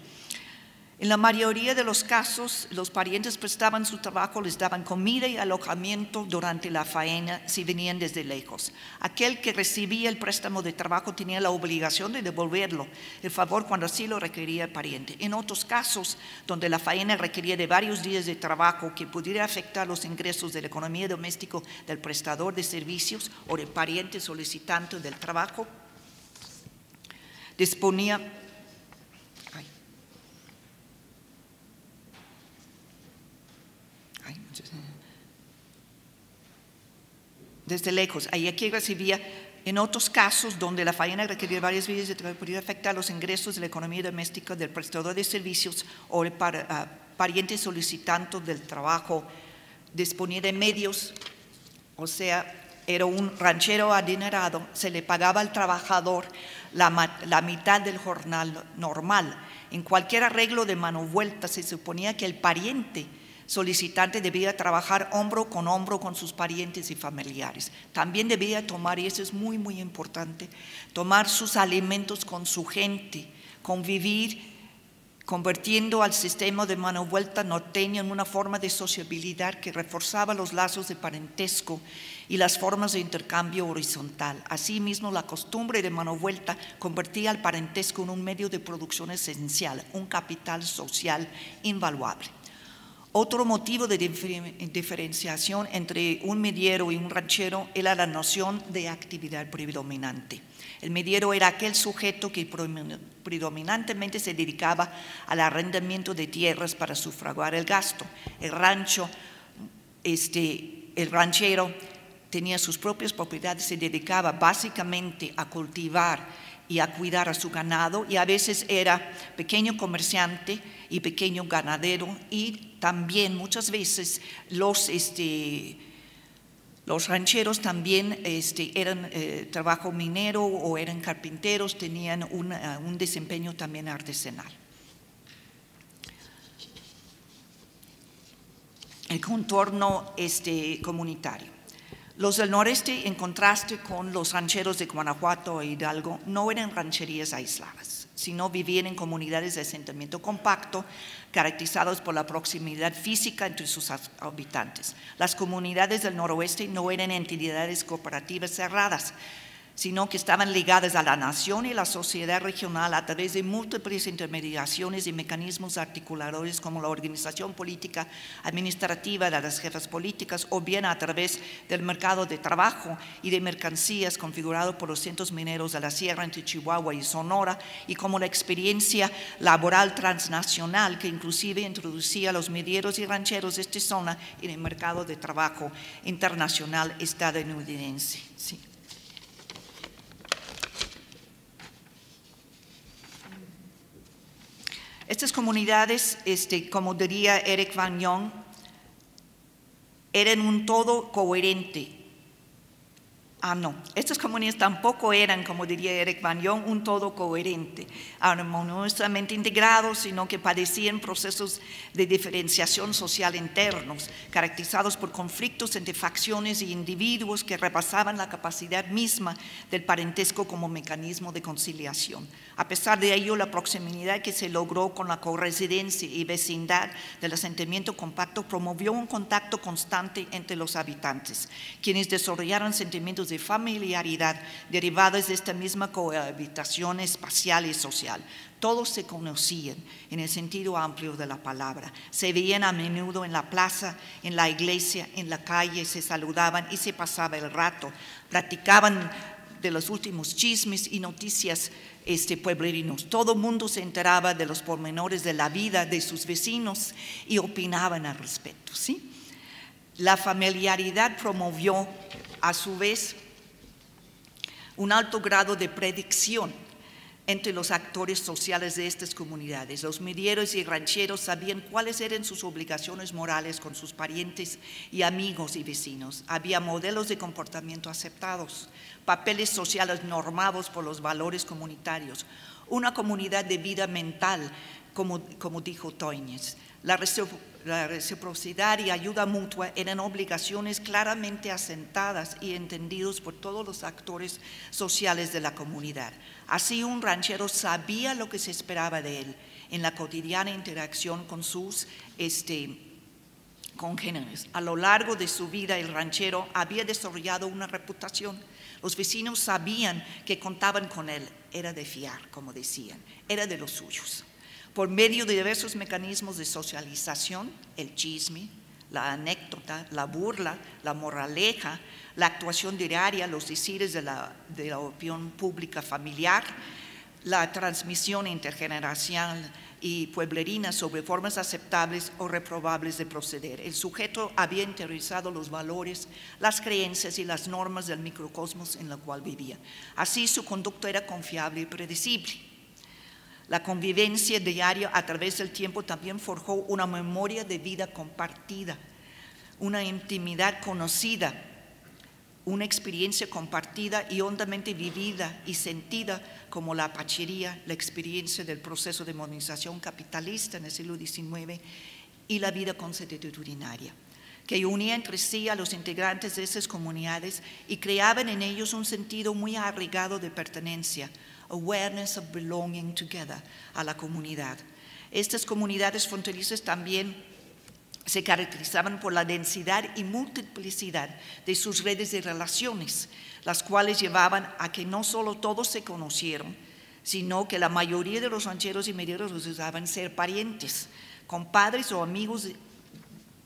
En la mayoría de los casos, los parientes prestaban su trabajo, les daban comida y alojamiento durante la faena si venían desde lejos. Aquel que recibía el préstamo de trabajo tenía la obligación de devolverlo, el favor, cuando así lo requería el pariente. En otros casos, donde la faena requería de varios días de trabajo que pudiera afectar los ingresos de la economía doméstica del prestador de servicios o del pariente solicitante del trabajo, disponía desde lejos. Y aquí recibía, en otros casos donde la faena requería varias vías de trabajo, podría afectar los ingresos de la economía doméstica del prestador de servicios o el pariente solicitante del trabajo, disponía de medios, o sea, era un ranchero adinerado, se le pagaba al trabajador la mitad del jornal normal. En cualquier arreglo de mano vuelta se suponía que el pariente solicitante debía trabajar hombro con sus parientes y familiares. También debía tomar, y eso es muy, muy importante, tomar sus alimentos con su gente, convivir, convirtiendo al sistema de mano vuelta norteño en una forma de sociabilidad que reforzaba los lazos de parentesco y las formas de intercambio horizontal. Asimismo, la costumbre de mano vuelta convertía al parentesco en un medio de producción esencial, un capital social invaluable. Otro motivo de diferenciación entre un mediero y un ranchero era la noción de actividad predominante. El mediero era aquel sujeto que predominantemente se dedicaba al arrendamiento de tierras para sufragar el gasto. El ranchero tenía sus propias propiedades, se dedicaba básicamente a cultivar y a cuidar a su ganado, y a veces era pequeño comerciante y pequeño ganadero, y también muchas veces los rancheros también eran trabajo minero o eran carpinteros, tenían un desempeño también artesanal. El contorno comunitario. Los del noreste, en contraste con los rancheros de Guanajuato e Hidalgo, no eran rancherías aisladas, sino vivían en comunidades de asentamiento compacto, caracterizados por la proximidad física entre sus habitantes. Las comunidades del noroeste no eran entidades cooperativas cerradas, sino que estaban ligadas a la nación y la sociedad regional a través de múltiples intermediaciones y mecanismos articuladores como la organización política administrativa de las jefas políticas o bien a través del mercado de trabajo y de mercancías configurado por los centros mineros de la sierra entre Chihuahua y Sonora, y como la experiencia laboral transnacional que inclusive introducía a los mineros y rancheros de esta zona en el mercado de trabajo internacional estadounidense. Sí. Estas comunidades, como diría Eric Van Jong, eran un todo coherente. No, estas comunidades tampoco eran, como diría Eric Van Jong, un todo coherente, armoniosamente integrados, sino que padecían procesos de diferenciación social internos, caracterizados por conflictos entre facciones y individuos que rebasaban la capacidad misma del parentesco como mecanismo de conciliación. A pesar de ello, la proximidad que se logró con la corresidencia y vecindad del asentamiento compacto promovió un contacto constante entre los habitantes, quienes desarrollaron sentimientos de familiaridad derivados de esta misma cohabitación espacial y social. Todos se conocían en el sentido amplio de la palabra, se veían a menudo en la plaza, en la iglesia, en la calle, se saludaban y se pasaba el rato, platicaban de los últimos chismes y noticias pueblerinos. Todo el mundo se enteraba de los pormenores de la vida de sus vecinos y opinaban al respecto, ¿sí? La familiaridad promovió, a su vez, un alto grado de predicción entre los actores sociales de estas comunidades. Los mineros y rancheros sabían cuáles eran sus obligaciones morales con sus parientes y amigos y vecinos. Había modelos de comportamiento aceptados, papeles sociales normados por los valores comunitarios, una comunidad de vida mental, como dijo Toeñez. La reciprocidad y ayuda mutua eran obligaciones claramente asentadas y entendidos por todos los actores sociales de la comunidad. Así, un ranchero sabía lo que se esperaba de él en la cotidiana interacción con sus congéneres. A lo largo de su vida, el ranchero había desarrollado una reputación. Los vecinos sabían que contaban con él. Era de fiar, como decían, era de los suyos. Por medio de diversos mecanismos de socialización, el chisme, la anécdota, la burla, la moraleja, la actuación diaria, los decires de la opinión pública familiar, la transmisión intergeneracional y pueblerina sobre formas aceptables o reprobables de proceder. El sujeto había interiorizado los valores, las creencias y las normas del microcosmos en el cual vivía. Así, su conducta era confiable y predecible. La convivencia diaria a través del tiempo también forjó una memoria de vida compartida, una intimidad conocida, una experiencia compartida y hondamente vivida y sentida como la apachería, la experiencia del proceso de modernización capitalista en el siglo XIX y la vida consuetudinaria, que unía entre sí a los integrantes de esas comunidades y creaban en ellos un sentido muy arraigado de pertenencia, awareness of belonging together, a la comunidad. Estas comunidades fronterizas también se caracterizaban por la densidad y multiplicidad de sus redes de relaciones, las cuales llevaban a que no solo todos se conocieron, sino que la mayoría de los rancheros y mineros resultaban ser parientes, compadres o amigos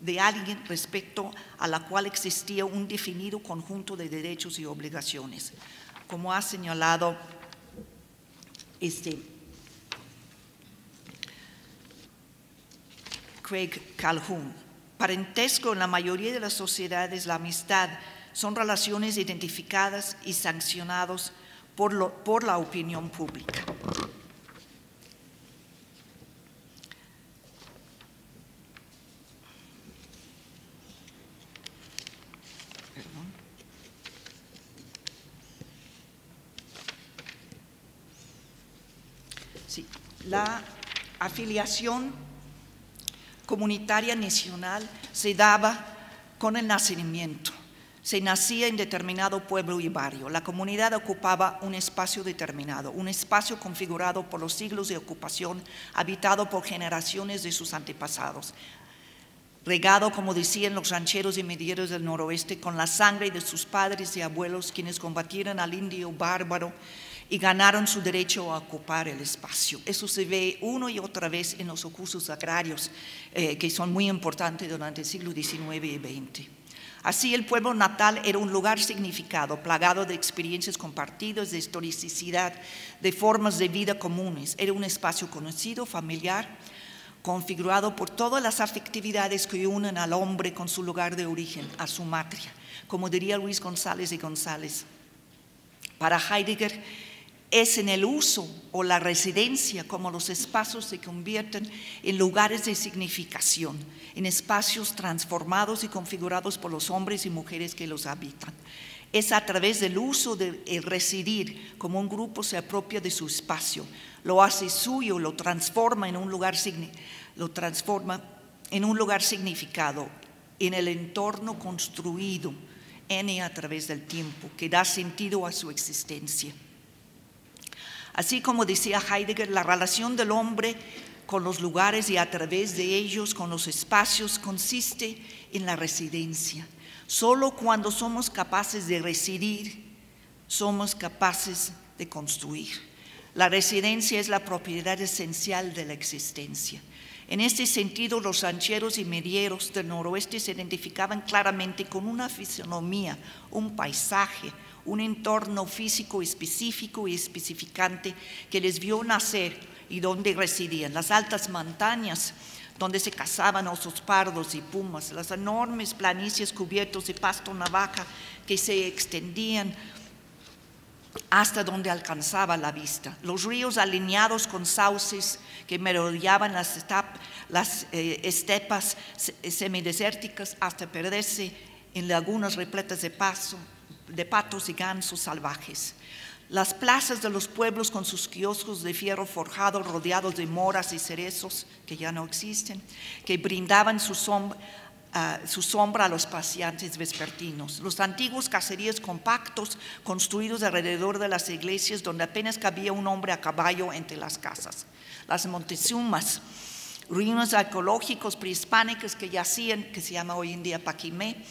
de alguien respecto a la cual existía un definido conjunto de derechos y obligaciones. Como ha señalado Craig Calhoun, parentesco en la mayoría de las sociedades, la amistad son relaciones identificadas y sancionadas por la opinión pública. Sí, la afiliación comunitaria nacional se daba con el nacimiento. Se nacía en determinado pueblo y barrio. La comunidad ocupaba un espacio determinado, un espacio configurado por los siglos de ocupación, habitado por generaciones de sus antepasados. regado, como decían los rancheros y medieros del noroeste, con la sangre de sus padres y abuelos, quienes combatieron al indio bárbaro y ganaron su derecho a ocupar el espacio. Eso se ve una y otra vez en los cursos agrarios, que son muy importantes durante el siglo XIX y XX. Así, el pueblo natal era un lugar significado, plagado de experiencias compartidas, de historicidad, de formas de vida comunes. Era un espacio conocido, familiar, configurado por todas las afectividades que unen al hombre con su lugar de origen, a su matria. Como diría Luis González de González, para Heidegger, es en el uso o la residencia como los espacios se convierten en lugares de significación, en espacios transformados y configurados por los hombres y mujeres que los habitan. Es a través del uso de residir como un grupo se apropia de su espacio, lo hace suyo, lo transforma en un lugar significado, en el entorno construido a través del tiempo, que da sentido a su existencia. Así como decía Heidegger, la relación del hombre con los lugares y a través de ellos con los espacios consiste en la residencia. Solo cuando somos capaces de residir, somos capaces de construir. La residencia es la propiedad esencial de la existencia. En este sentido, los rancheros y medieros del noroeste se identificaban claramente con una fisonomía, un paisaje, un entorno físico específico y especificante que les vio nacer y donde residían. Las altas montañas donde se cazaban osos pardos y pumas, las enormes planicies cubiertos de pasto navaja que se extendían hasta donde alcanzaba la vista, los ríos alineados con sauces que merodeaban las estepas semidesérticas hasta perderse en lagunas repletas de patos y gansos salvajes. Las plazas de los pueblos con sus kioscos de fierro forjado rodeados de moras y cerezos que ya no existen, que brindaban su sombra a los paseantes vespertinos. Los antiguos caseríos compactos construidos alrededor de las iglesias donde apenas cabía un hombre a caballo entre las casas. Las Montezumas, ruinas arqueológicos prehispánicas que yacían, que se llama hoy en día Paquimé,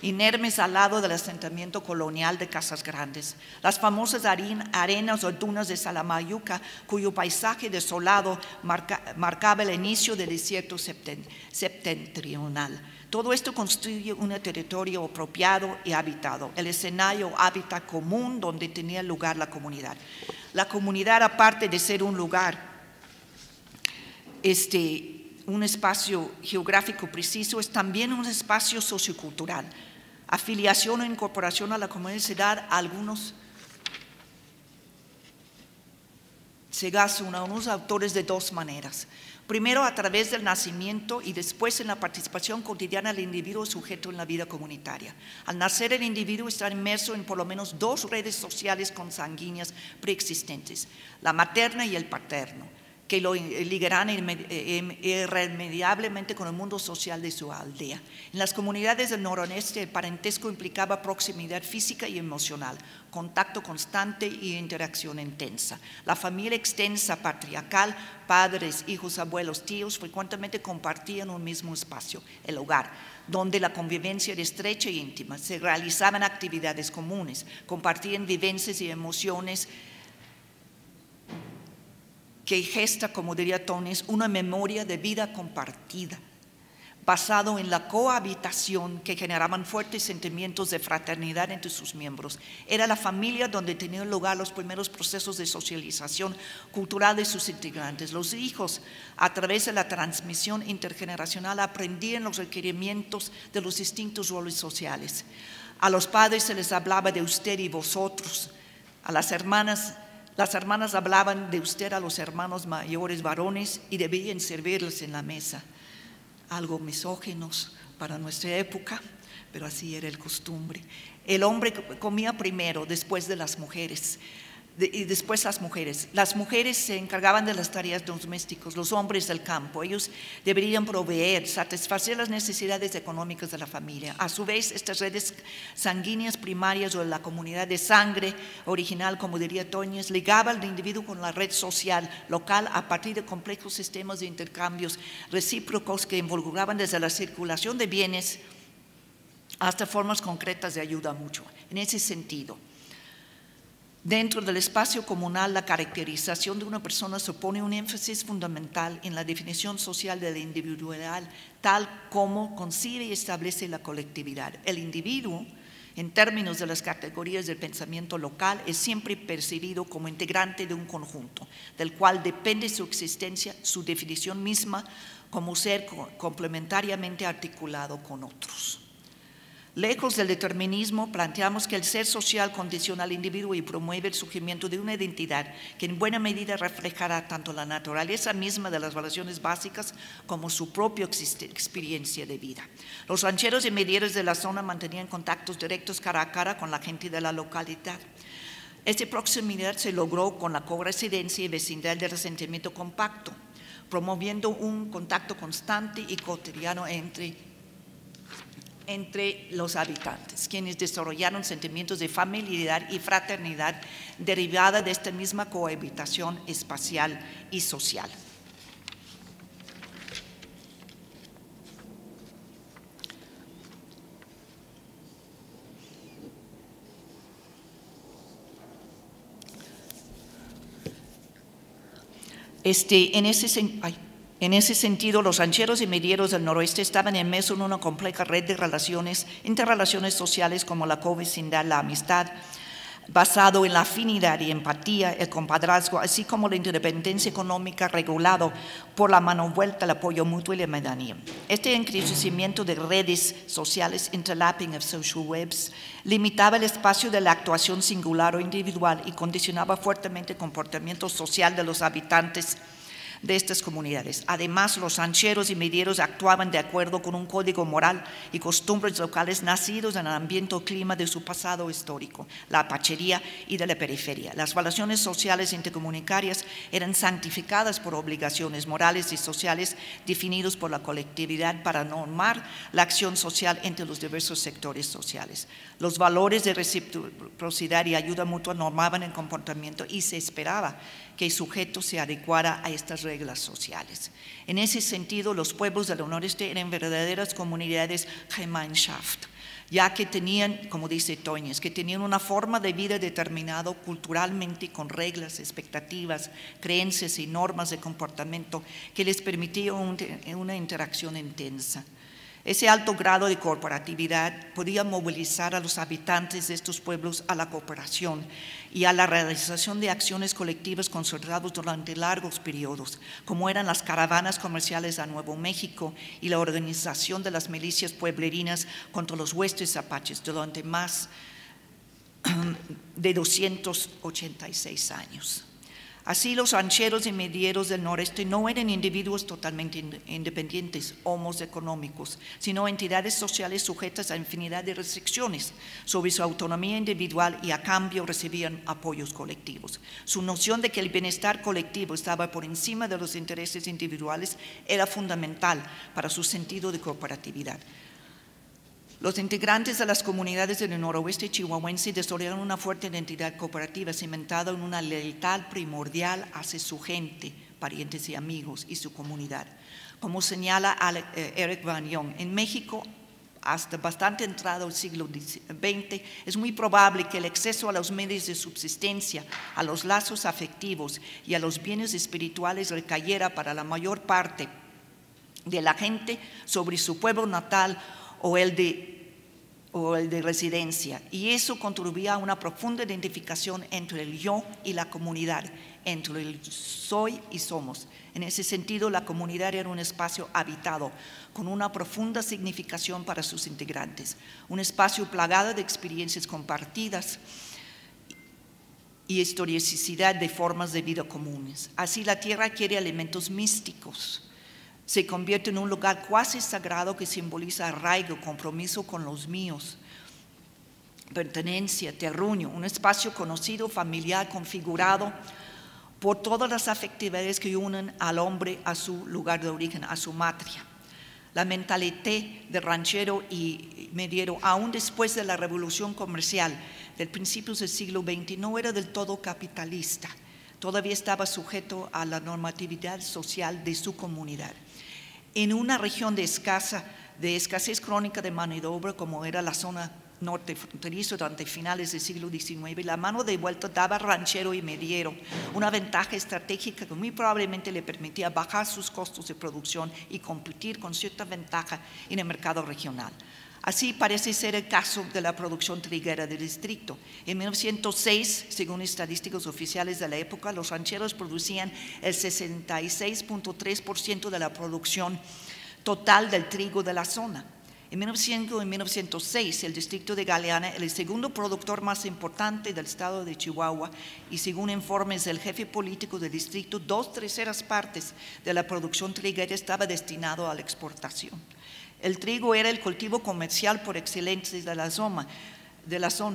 inermes al lado del asentamiento colonial de Casas Grandes. Las famosas arenas o dunas de Salamayuca, cuyo paisaje desolado marcaba el inicio del desierto septentrional. Todo esto constituye un territorio apropiado y habitado, el escenario hábitat común donde tenía lugar la comunidad. La comunidad, aparte de ser un lugar, un espacio geográfico preciso, es también un espacio sociocultural. Afiliación o incorporación a la comunidad se da a algunos autores de dos maneras. Primero, a través del nacimiento y después en la participación cotidiana del individuo sujeto en la vida comunitaria. Al nacer, el individuo está inmerso en por lo menos dos redes sociales consanguíneas preexistentes, la materna y el paterno, que lo ligarán irremediablemente con el mundo social de su aldea. En las comunidades del noroeste, el parentesco implicaba proximidad física y emocional, contacto constante y interacción intensa. La familia extensa, patriarcal, padres, hijos, abuelos, tíos, frecuentemente compartían un mismo espacio, el hogar, donde la convivencia era estrecha e íntima. Se realizaban actividades comunes, compartían vivencias y emociones que gesta, como diría Tones, una memoria de vida compartida, basado en la cohabitación que generaban fuertes sentimientos de fraternidad entre sus miembros. Era la familia donde tenían lugar los primeros procesos de socialización cultural de sus integrantes. Los hijos, a través de la transmisión intergeneracional, aprendían los requerimientos de los distintos roles sociales. A los padres se les hablaba de usted y vosotros. A las hermanas hablaban de usted a los hermanos mayores varones y debían servirles en la mesa. Algo misóginos para nuestra época, pero así era el costumbre. El hombre comía primero, después de las mujeres. Y después las mujeres. Las mujeres se encargaban de las tareas domésticas, los hombres del campo. Ellos deberían proveer, satisfacer las necesidades económicas de la familia. A su vez, estas redes sanguíneas primarias o la comunidad de sangre original, como diría Toñez, ligaba al individuo con la red social local a partir de complejos sistemas de intercambios recíprocos que involucraban desde la circulación de bienes hasta formas concretas de ayuda mutua. En ese sentido, dentro del espacio comunal, la caracterización de una persona supone un énfasis fundamental en la definición social de la individualidad, tal como concibe y establece la colectividad. El individuo, en términos de las categorías del pensamiento local, es siempre percibido como integrante de un conjunto, del cual depende su existencia, su definición misma, como ser complementariamente articulado con otros. Lejos del determinismo, planteamos que el ser social condiciona al individuo y promueve el surgimiento de una identidad que en buena medida reflejará tanto la naturaleza misma de las relaciones básicas como su propia experiencia de vida. Los rancheros y medieros de la zona mantenían contactos directos cara a cara con la gente de la localidad. Esta proximidad se logró con la coresidencia y vecindad del resentimiento compacto, promoviendo un contacto constante y cotidiano entre los habitantes, quienes desarrollaron sentimientos de familiaridad y fraternidad derivada de esta misma cohabitación espacial y social. En ese sentido, los rancheros y medieros del noroeste estaban inmersos en una compleja red de relaciones, interrelaciones sociales como la covecindad, la amistad, basado en la afinidad y empatía, el compadrazgo, así como la independencia económica regulado por la mano vuelta, el apoyo mutuo y la medanía. Este enriquecimiento de redes sociales, interlapping of social webs, limitaba el espacio de la actuación singular o individual y condicionaba fuertemente el comportamiento social de los habitantes de estas comunidades. Además, los rancheros y medieros actuaban de acuerdo con un código moral y costumbres locales nacidos en el ambiente o clima de su pasado histórico, la apachería y de la periferia. Las relaciones sociales intercomunitarias eran santificadas por obligaciones morales y sociales definidos por la colectividad para normar la acción social entre los diversos sectores sociales. Los valores de reciprocidad y ayuda mutua normaban el comportamiento y se esperaba que el sujeto se adecuara a estas reglas sociales. En ese sentido, los pueblos del noroeste eran verdaderas comunidades Gemeinschaft, ya que tenían, como dice Toñez, que tenían una forma de vida determinada culturalmente con reglas, expectativas, creencias y normas de comportamiento que les permitía una interacción intensa. Ese alto grado de corporatividad podía movilizar a los habitantes de estos pueblos a la cooperación y a la realización de acciones colectivas concertadas durante largos periodos, como eran las caravanas comerciales a Nuevo México y la organización de las milicias pueblerinas contra los huestes apaches durante más de 286 años. Así, los rancheros y medieros del noreste no eran individuos totalmente independientes, homos económicos, sino entidades sociales sujetas a infinidad de restricciones sobre su autonomía individual y a cambio recibían apoyos colectivos. Su noción de que el bienestar colectivo estaba por encima de los intereses individuales era fundamental para su sentido de cooperatividad. Los integrantes de las comunidades del noroeste chihuahuense desarrollaron una fuerte identidad cooperativa cimentada en una lealtad primordial hacia su gente, parientes y amigos y su comunidad. Como señala Eric Van Jong, en México, hasta bastante entrado el siglo XX, es muy probable que el acceso a los medios de subsistencia, a los lazos afectivos y a los bienes espirituales recayera para la mayor parte de la gente sobre su pueblo natal o el de residencia, y eso contribuía a una profunda identificación entre el yo y la comunidad, entre el soy y somos. En ese sentido, la comunidad era un espacio habitado, con una profunda significación para sus integrantes, un espacio plagado de experiencias compartidas y historicidad de formas de vida comunes. Así, la tierra adquiere elementos místicos, se convierte en un lugar cuasi sagrado que simboliza arraigo, compromiso con los míos, pertenencia, terruño, un espacio conocido, familiar, configurado por todas las afectividades que unen al hombre a su lugar de origen, a su matria. La mentalidad de ranchero y mediero, aún después de la revolución comercial del principios del siglo XX, no era del todo capitalista. Todavía estaba sujeto a la normatividad social de su comunidad. En una región de escasez crónica de mano de obra, como era la zona norte fronterizo durante finales del siglo XIX, la mano de vuelta daba ranchero y mediero una ventaja estratégica que muy probablemente le permitía bajar sus costos de producción y competir con cierta ventaja en el mercado regional. Así parece ser el caso de la producción triguera del distrito. En 1906, según estadísticas oficiales de la época, los rancheros producían el 66.3% de la producción total del trigo de la zona. En 1906, el distrito de Galeana era el segundo productor más importante del estado de Chihuahua y según informes del jefe político del distrito, 2/3 partes de la producción triguera estaba destinado a la exportación. El trigo era el cultivo comercial por excelencia de la zona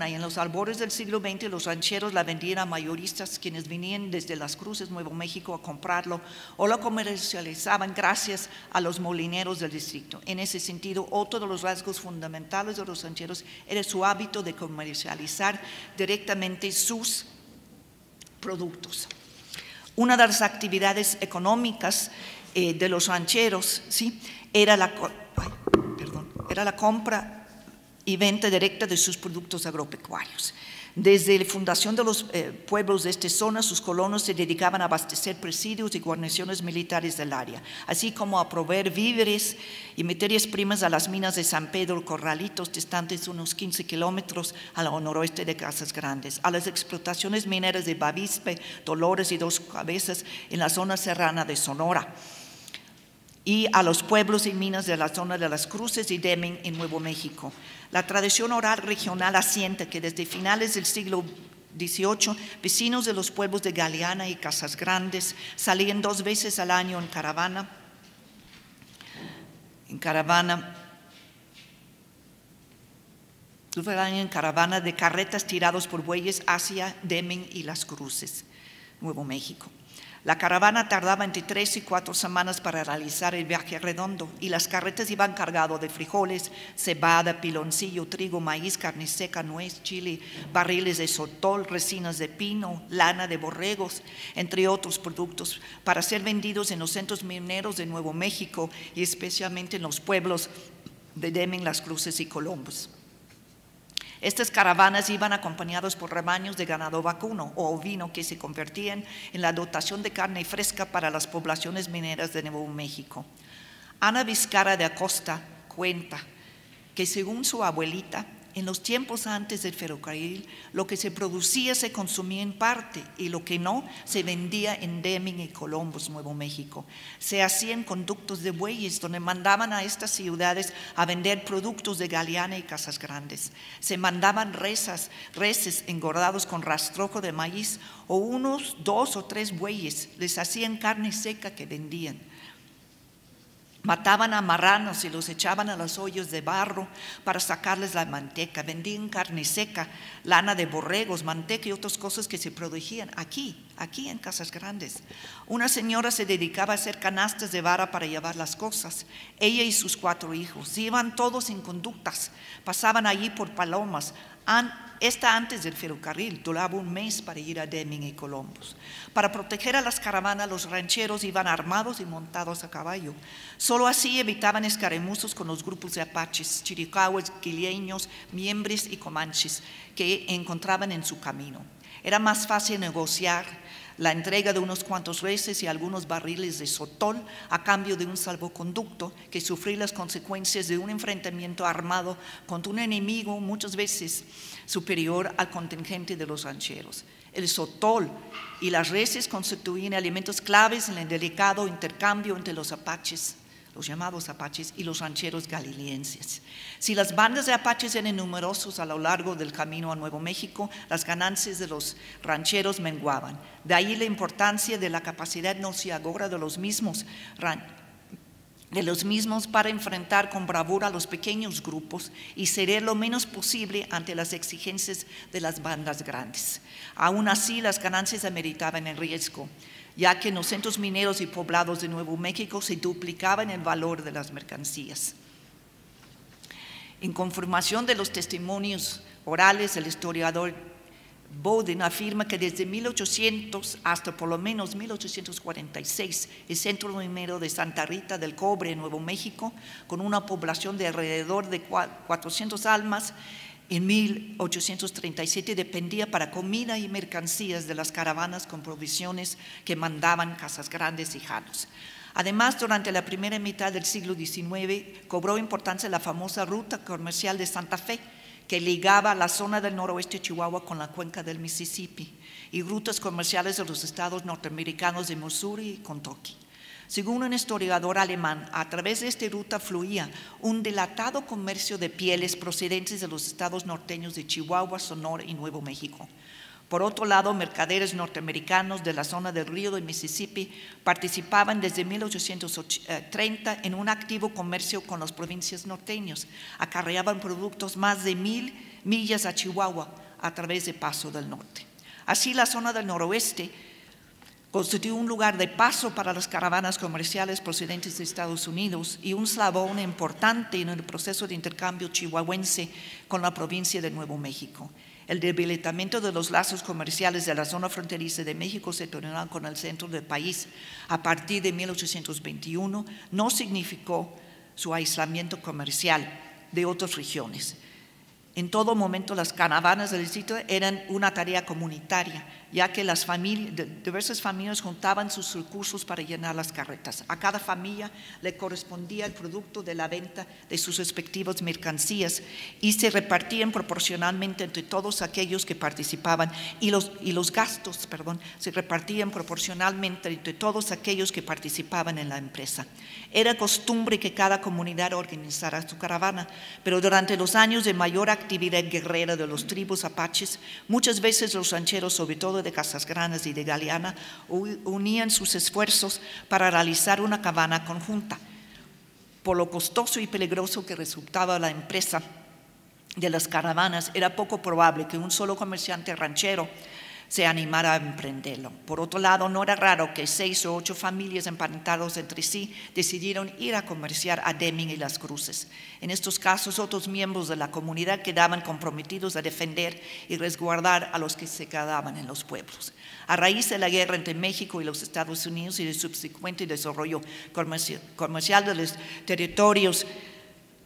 y en los albores del siglo XX los rancheros la vendían a mayoristas quienes venían desde Las Cruces, Nuevo México a comprarlo o lo comercializaban gracias a los molineros del distrito. En ese sentido, otro de los rasgos fundamentales de los rancheros era su hábito de comercializar directamente sus productos. Una de las actividades económicas de los rancheros, ¿sí?, era la compra y venta directa de sus productos agropecuarios. Desde la fundación de los pueblos de esta zona, sus colonos se dedicaban a abastecer presidios y guarniciones militares del área, así como a proveer víveres y materias primas a las minas de San Pedro Corralitos, distantes unos 15 kilómetros al noroeste de Casas Grandes, a las explotaciones mineras de Bavispe, Dolores y Dos Cabezas en la zona serrana de Sonora, y a los pueblos y minas de la zona de Las Cruces y Deming en Nuevo México. La tradición oral regional asienta que desde finales del siglo XVIII, vecinos de los pueblos de Galeana y Casas Grandes salían 2 veces al año en caravana de carretas tirados por bueyes hacia Deming y Las Cruces, Nuevo México. La caravana tardaba entre 3 y 4 semanas para realizar el viaje redondo y las carretas iban cargadas de frijoles, cebada, piloncillo, trigo, maíz, carne seca, nuez, chile, barriles de sotol, resinas de pino, lana de borregos, entre otros productos, para ser vendidos en los centros mineros de Nuevo México y especialmente en los pueblos de Deming, Las Cruces y Columbus. Estas caravanas iban acompañadas por rebaños de ganado vacuno o ovino que se convertían en la dotación de carne fresca para las poblaciones mineras de Nuevo México. Ana Vizcarra de Acosta cuenta que según su abuelita, en los tiempos antes del ferrocarril, lo que se producía se consumía en parte y lo que no se vendía en Deming y Columbus, Nuevo México. Se hacían conductos de bueyes donde mandaban a estas ciudades a vender productos de Galeana y Casas Grandes. Se mandaban reses engordados con rastrojo de maíz o unos 2 o 3 bueyes. Les hacían carne seca que vendían. Mataban a marranos y los echaban a los hoyos de barro para sacarles la manteca. Vendían carne seca, lana de borregos, manteca y otras cosas que se producían aquí en Casas Grandes. Una señora se dedicaba a hacer canastas de vara para llevar las cosas. Ella y sus 4 hijos iban todos en conductas, pasaban allí por Palomas. Antes del ferrocarril, duraba 1 mes para ir a Deming y Columbus. Para proteger a las caravanas, los rancheros iban armados y montados a caballo. Solo así evitaban escaramuzas con los grupos de apaches, chiricahuas, quileños, miembros y comanches que encontraban en su camino. Era más fácil negociar la entrega de unos cuantos reses y algunos barriles de sotol a cambio de un salvoconducto que sufrir las consecuencias de un enfrentamiento armado contra un enemigo muchas veces superior al contingente de los rancheros. El sotol y las reses constituían elementos claves en el delicado intercambio entre los apaches, los llamados apaches, y los rancheros galilenses. Si las bandas de apaches eran numerosos a lo largo del camino a Nuevo México, las ganancias de los rancheros menguaban. De ahí la importancia de la capacidad negociadora de los mismos de los mismos para enfrentar con bravura a los pequeños grupos y ceder lo menos posible ante las exigencias de las bandas grandes. Aún así, las ganancias ameritaban el riesgo, ya que en los centros mineros y poblados de Nuevo México se duplicaban el valor de las mercancías. En confirmación de los testimonios orales, el historiador Bowden afirma que desde 1800 hasta por lo menos 1846, el centro minero de Santa Rita del Cobre, en Nuevo México, con una población de alrededor de 400 almas, en 1837 dependía para comida y mercancías de las caravanas con provisiones que mandaban Casas Grandes y Janos. Además, durante la primera mitad del siglo XIX, cobró importancia la famosa ruta comercial de Santa Fe, que ligaba la zona del noroeste de Chihuahua con la cuenca del Mississippi, y rutas comerciales de los estados norteamericanos de Missouri y Kentucky. Según un historiador alemán, a través de esta ruta fluía un dilatado comercio de pieles procedentes de los estados norteños de Chihuahua, Sonora y Nuevo México. Por otro lado, mercaderes norteamericanos de la zona del río de Mississippi participaban desde 1830 en un activo comercio con las provincias norteñas. Acarreaban productos más de 1000 millas a Chihuahua a través de Paso del Norte. Así, la zona del noroeste constituyó un lugar de paso para las caravanas comerciales procedentes de Estados Unidos y un eslabón importante en el proceso de intercambio chihuahuense con la provincia de Nuevo México. El debilitamiento de los lazos comerciales de la zona fronteriza de México septentrional con el centro del país a partir de 1821 no significó su aislamiento comercial de otras regiones. En todo momento, las caravanas del distrito eran una tarea comunitaria, ya que las diversas familias juntaban sus recursos para llenar las carretas. A cada familia le correspondía el producto de la venta de sus respectivas mercancías y se repartían proporcionalmente entre todos aquellos que participaban, y los gastos se repartían proporcionalmente entre todos aquellos que participaban en la empresa. Era costumbre que cada comunidad organizara su caravana, pero durante los años de mayor actividad guerrera de los tribus apaches, muchas veces los rancheros, sobre todo de Casas Grandes y de Galeana, unían sus esfuerzos para realizar una caravana conjunta. Por lo costoso y peligroso que resultaba la empresa de las caravanas, era poco probable que un solo comerciante ranchero se animara a emprenderlo. Por otro lado, no era raro que 6 o 8 familias emparentadas entre sí decidieron ir a comerciar a Deming y Las Cruces. En estos casos, otros miembros de la comunidad quedaban comprometidos a defender y resguardar a los que se quedaban en los pueblos. A raíz de la guerra entre México y los Estados Unidos y el subsecuente desarrollo comercial de los territorios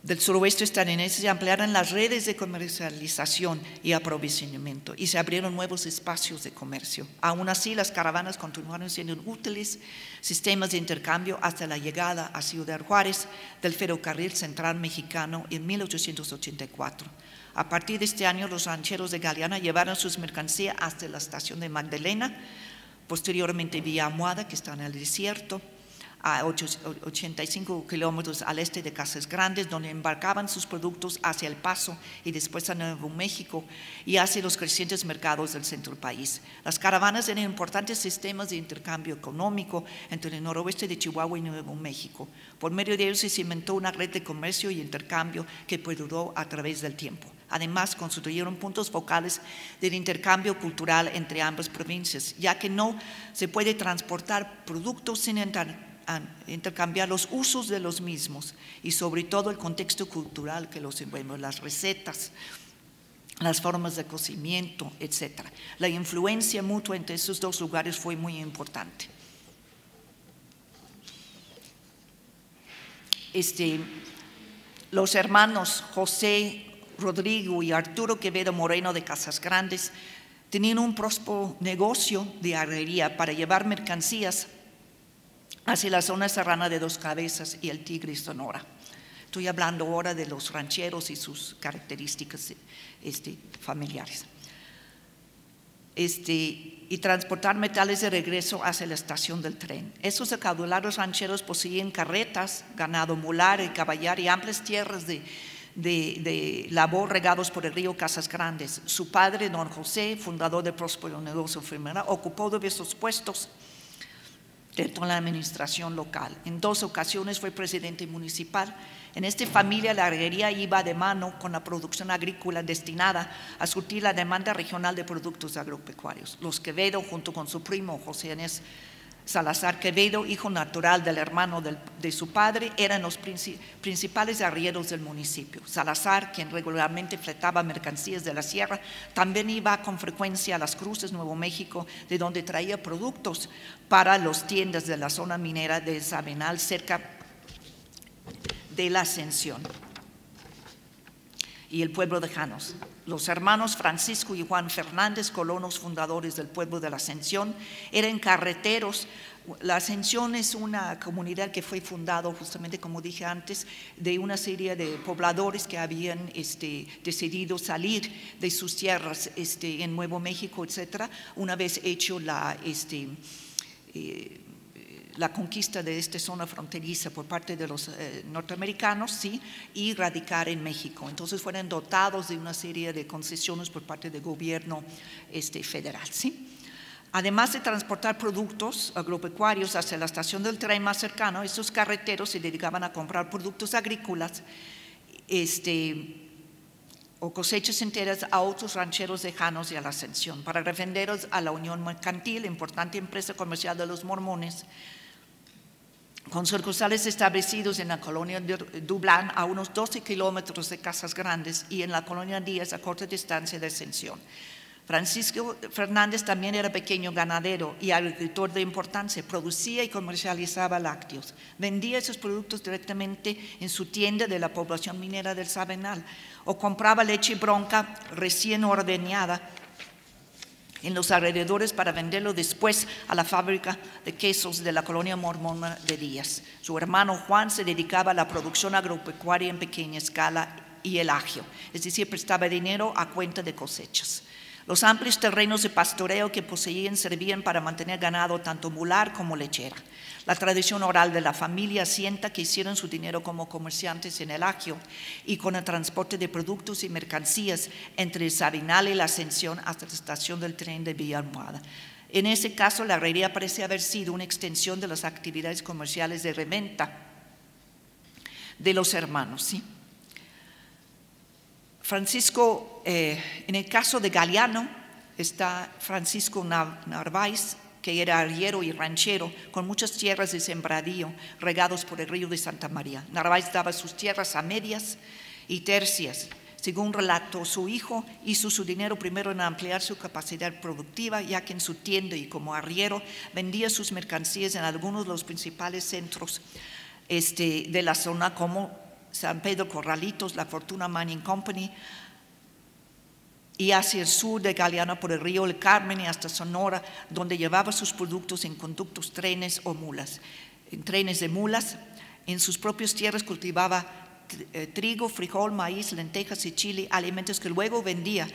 del suroeste estadounidense, se ampliaron las redes de comercialización y aprovisionamiento y se abrieron nuevos espacios de comercio. Aún así, las caravanas continuaron siendo útiles sistemas de intercambio hasta la llegada a Ciudad Juárez del ferrocarril central mexicano en 1884. A partir de este año, los rancheros de Galeana llevaron sus mercancías hasta la estación de Magdalena, posteriormente Villa Almohada, que está en el desierto, a 85 kilómetros al este de Casas Grandes, donde embarcaban sus productos hacia El Paso y después a Nuevo México y hacia los crecientes mercados del centro del país. Las caravanas eran importantes sistemas de intercambio económico entre el noroeste de Chihuahua y Nuevo México. Por medio de ellos se cimentó una red de comercio y intercambio que perduró a través del tiempo. Además, constituyeron puntos focales del intercambio cultural entre ambas provincias, ya que no se puede transportar productos sin intercambiar los usos de los mismos y sobre todo el contexto cultural que los envuelve, las recetas, las formas de cocimiento, etc. La influencia mutua entre esos dos lugares fue muy importante. Los hermanos José, Rodrigo y Arturo Quevedo Moreno de Casas Grandes tenían un próspero negocio de herrería para llevar mercancías hacia la zona serrana de Dos Cabezas y el Tigre y Sonora. Estoy hablando ahora de los rancheros y sus características familiares. Y transportar metales de regreso hacia la estación del tren. Esos acaudalados rancheros poseían carretas, ganado mular y caballar y amplias tierras de labor regados por el río Casas Grandes. Su padre, don José, fundador del próspero negocio familiar, ocupó diversos puestos de toda la administración local. En 2 ocasiones fue presidente municipal. En esta familia la herrería iba de mano con la producción agrícola destinada a surtir la demanda regional de productos agropecuarios. Los Quevedo, junto con su primo José Inés Salazar Quevedo, hijo natural del hermano de su padre, eran los principales arrieros del municipio. Salazar, quien regularmente fletaba mercancías de la sierra, también iba con frecuencia a Las Cruces, Nuevo México, de donde traía productos para las tiendas de la zona minera de Sabenal, cerca de la Ascensión y el pueblo de Janos. Los hermanos Francisco y Juan Fernández, colonos fundadores del pueblo de la Ascensión, eran carreteros. La Ascensión es una comunidad que fue fundada, justamente como dije antes, de una serie de pobladores que habían decidido salir de sus tierras en Nuevo México, etcétera, una vez hecho la conquista de esta zona fronteriza por parte de los norteamericanos, ¿sí?, y radicar en México. Entonces fueron dotados de una serie de concesiones por parte del gobierno federal, ¿sí? Además de transportar productos agropecuarios hacia la estación del tren más cercano, estos carreteros se dedicaban a comprar productos agrícolas o cosechas enteras a otros rancheros de Janos y a la Ascensión, para revenderlos a la Unión Mercantil, importante empresa comercial de los mormones, con sucursales establecidos en la colonia de Dublán, a unos 12 kilómetros de Casas Grandes, y en la colonia Díaz, a corta distancia de Ascensión. Francisco Fernández también era pequeño ganadero y agricultor de importancia, producía y comercializaba lácteos. Vendía esos productos directamente en su tienda de la población minera del Sabenal, o compraba leche bronca recién ordeñada en los alrededores para venderlo después a la fábrica de quesos de la colonia mormona de Díaz. Su hermano Juan se dedicaba a la producción agropecuaria en pequeña escala y el agio, es decir, prestaba dinero a cuenta de cosechas. Los amplios terrenos de pastoreo que poseían servían para mantener ganado tanto mular como lechera. La tradición oral de la familia asienta que hicieron su dinero como comerciantes en el agio y con el transporte de productos y mercancías entre el Sabenal y la Ascensión hasta la estación del tren de Villa Almohada. En ese caso, la herrería parece haber sido una extensión de las actividades comerciales de reventa de los hermanos, ¿sí? Francisco, en el caso de Galeano, está Francisco Narváez, que era arriero y ranchero, con muchas tierras de sembradío regados por el río de Santa María. Narváez daba sus tierras a medias y tercias. Según relató su hijo, hizo su dinero primero en ampliar su capacidad productiva, ya que en su tienda y como arriero vendía sus mercancías en algunos de los principales centros de la zona, como San Pedro Corralitos, la Fortuna Mining Company, y hacia el sur de Galeano por el río El Carmen y hasta Sonora, donde llevaba sus productos en conductos, trenes o mulas. En trenes de mulas, en sus propias tierras cultivaba trigo, frijol, maíz, lentejas y chile, alimentos que luego vendía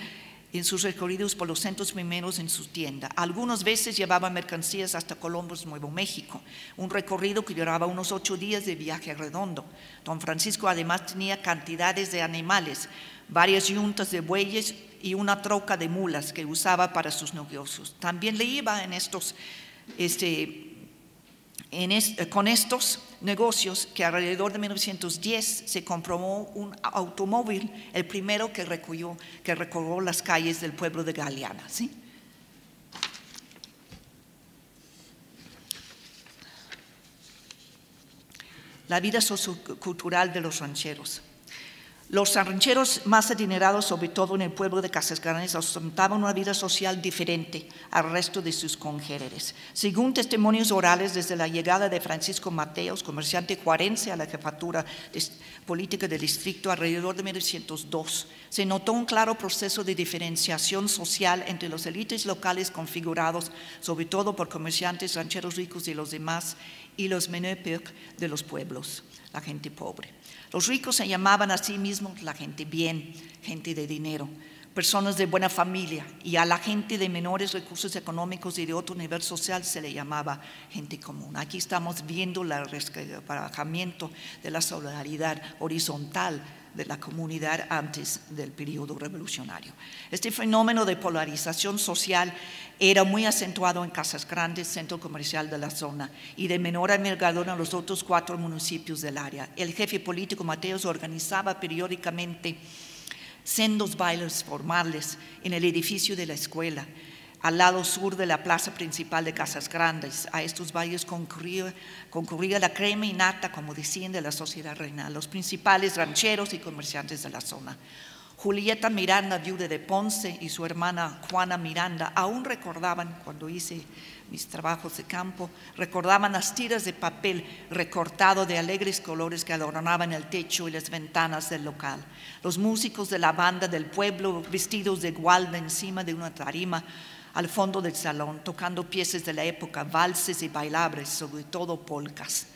en sus recorridos por los centros mineros en su tienda. Algunas veces llevaba mercancías hasta Columbus, Nuevo México, un recorrido que duraba unos 8 días de viaje redondo. Don Francisco además tenía cantidades de animales, varias yuntas de bueyes y una troca de mulas que usaba para sus negocios. También le iba en estos con estos negocios que alrededor de 1910 se compró un automóvil, el primero que recorrió las calles del pueblo de Galeana, ¿sí? La vida sociocultural de los rancheros. Los rancheros más adinerados, sobre todo en el pueblo de Casas Grandes, ostentaban una vida social diferente al resto de sus congéneres. Según testimonios orales, desde la llegada de Francisco Mateos, comerciante juarense, a la jefatura política del distrito alrededor de 1902, se notó un claro proceso de diferenciación social entre los élites locales configurados, sobre todo por comerciantes rancheros ricos y los demás, y los menepec de los pueblos, la gente pobre. Los ricos se llamaban a sí mismos la gente bien, gente de dinero, personas de buena familia, y a la gente de menores recursos económicos y de otro nivel social se le llamaba gente común. Aquí estamos viendo el resquebrajamiento de la solidaridad horizontal de la comunidad antes del periodo revolucionario. Este fenómeno de polarización social era muy acentuado en Casas Grandes, centro comercial de la zona, y de menor envergadura en los otros 4 municipios del área. El jefe político Mateos organizaba periódicamente sendos bailes formales en el edificio de la escuela, al lado sur de la plaza principal de Casas Grandes. A estos bailes concurría la crema y nata, como decían, de la sociedad real, los principales rancheros y comerciantes de la zona. Julieta Miranda, viuda de Ponce, y su hermana Juana Miranda aún recordaban, cuando hice mis trabajos de campo, recordaban las tiras de papel recortado de alegres colores que adornaban el techo y las ventanas del local. Los músicos de la banda del pueblo, vestidos de gualda encima de una tarima al fondo del salón, tocando piezas de la época, valses y bailables, sobre todo polcas.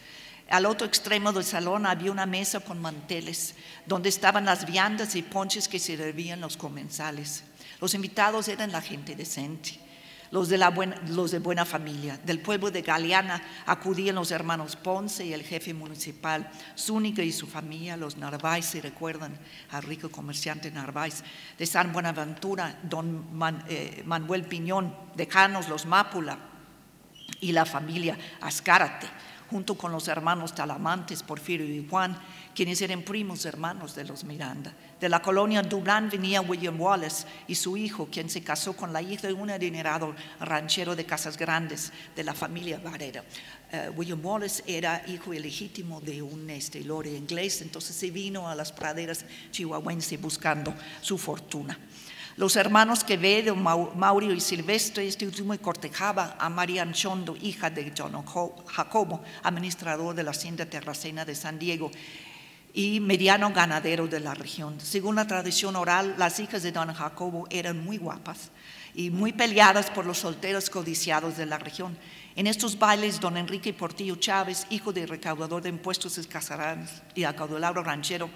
Al otro extremo del salón había una mesa con manteles, donde estaban las viandas y ponches que servían los comensales. Los invitados eran la gente decente, los de buena familia. Del pueblo de Galeana acudían los hermanos Ponce y el jefe municipal Zúñiga y su familia, los Narváez, si recuerdan al rico comerciante Narváez. De San Buenaventura, don Manuel Piñón, de Janos, los Mápula y la familia Azcárate, junto con los hermanos Talamantes, Porfirio y Juan, quienes eran primos hermanos de los Miranda. De la colonia Dublán venía William Wallace y su hijo, quien se casó con la hija de un adinerado ranchero de Casas Grandes, de la familia Varera. William Wallace era hijo ilegítimo de un lord inglés, entonces se vino a las praderas chihuahuenses buscando su fortuna. Los hermanos Quevedo, Maurio y Silvestre, este último cortejaba a María Anchondo, hija de John Jacobo, administrador de la hacienda terracena de San Diego y mediano ganadero de la región. Según la tradición oral, las hijas de don Jacobo eran muy guapas y muy peleadas por los solteros codiciados de la región. En estos bailes, don Enrique Portillo Chávez, hijo del recaudador de impuestos de Casarán y acaudalado ranchero,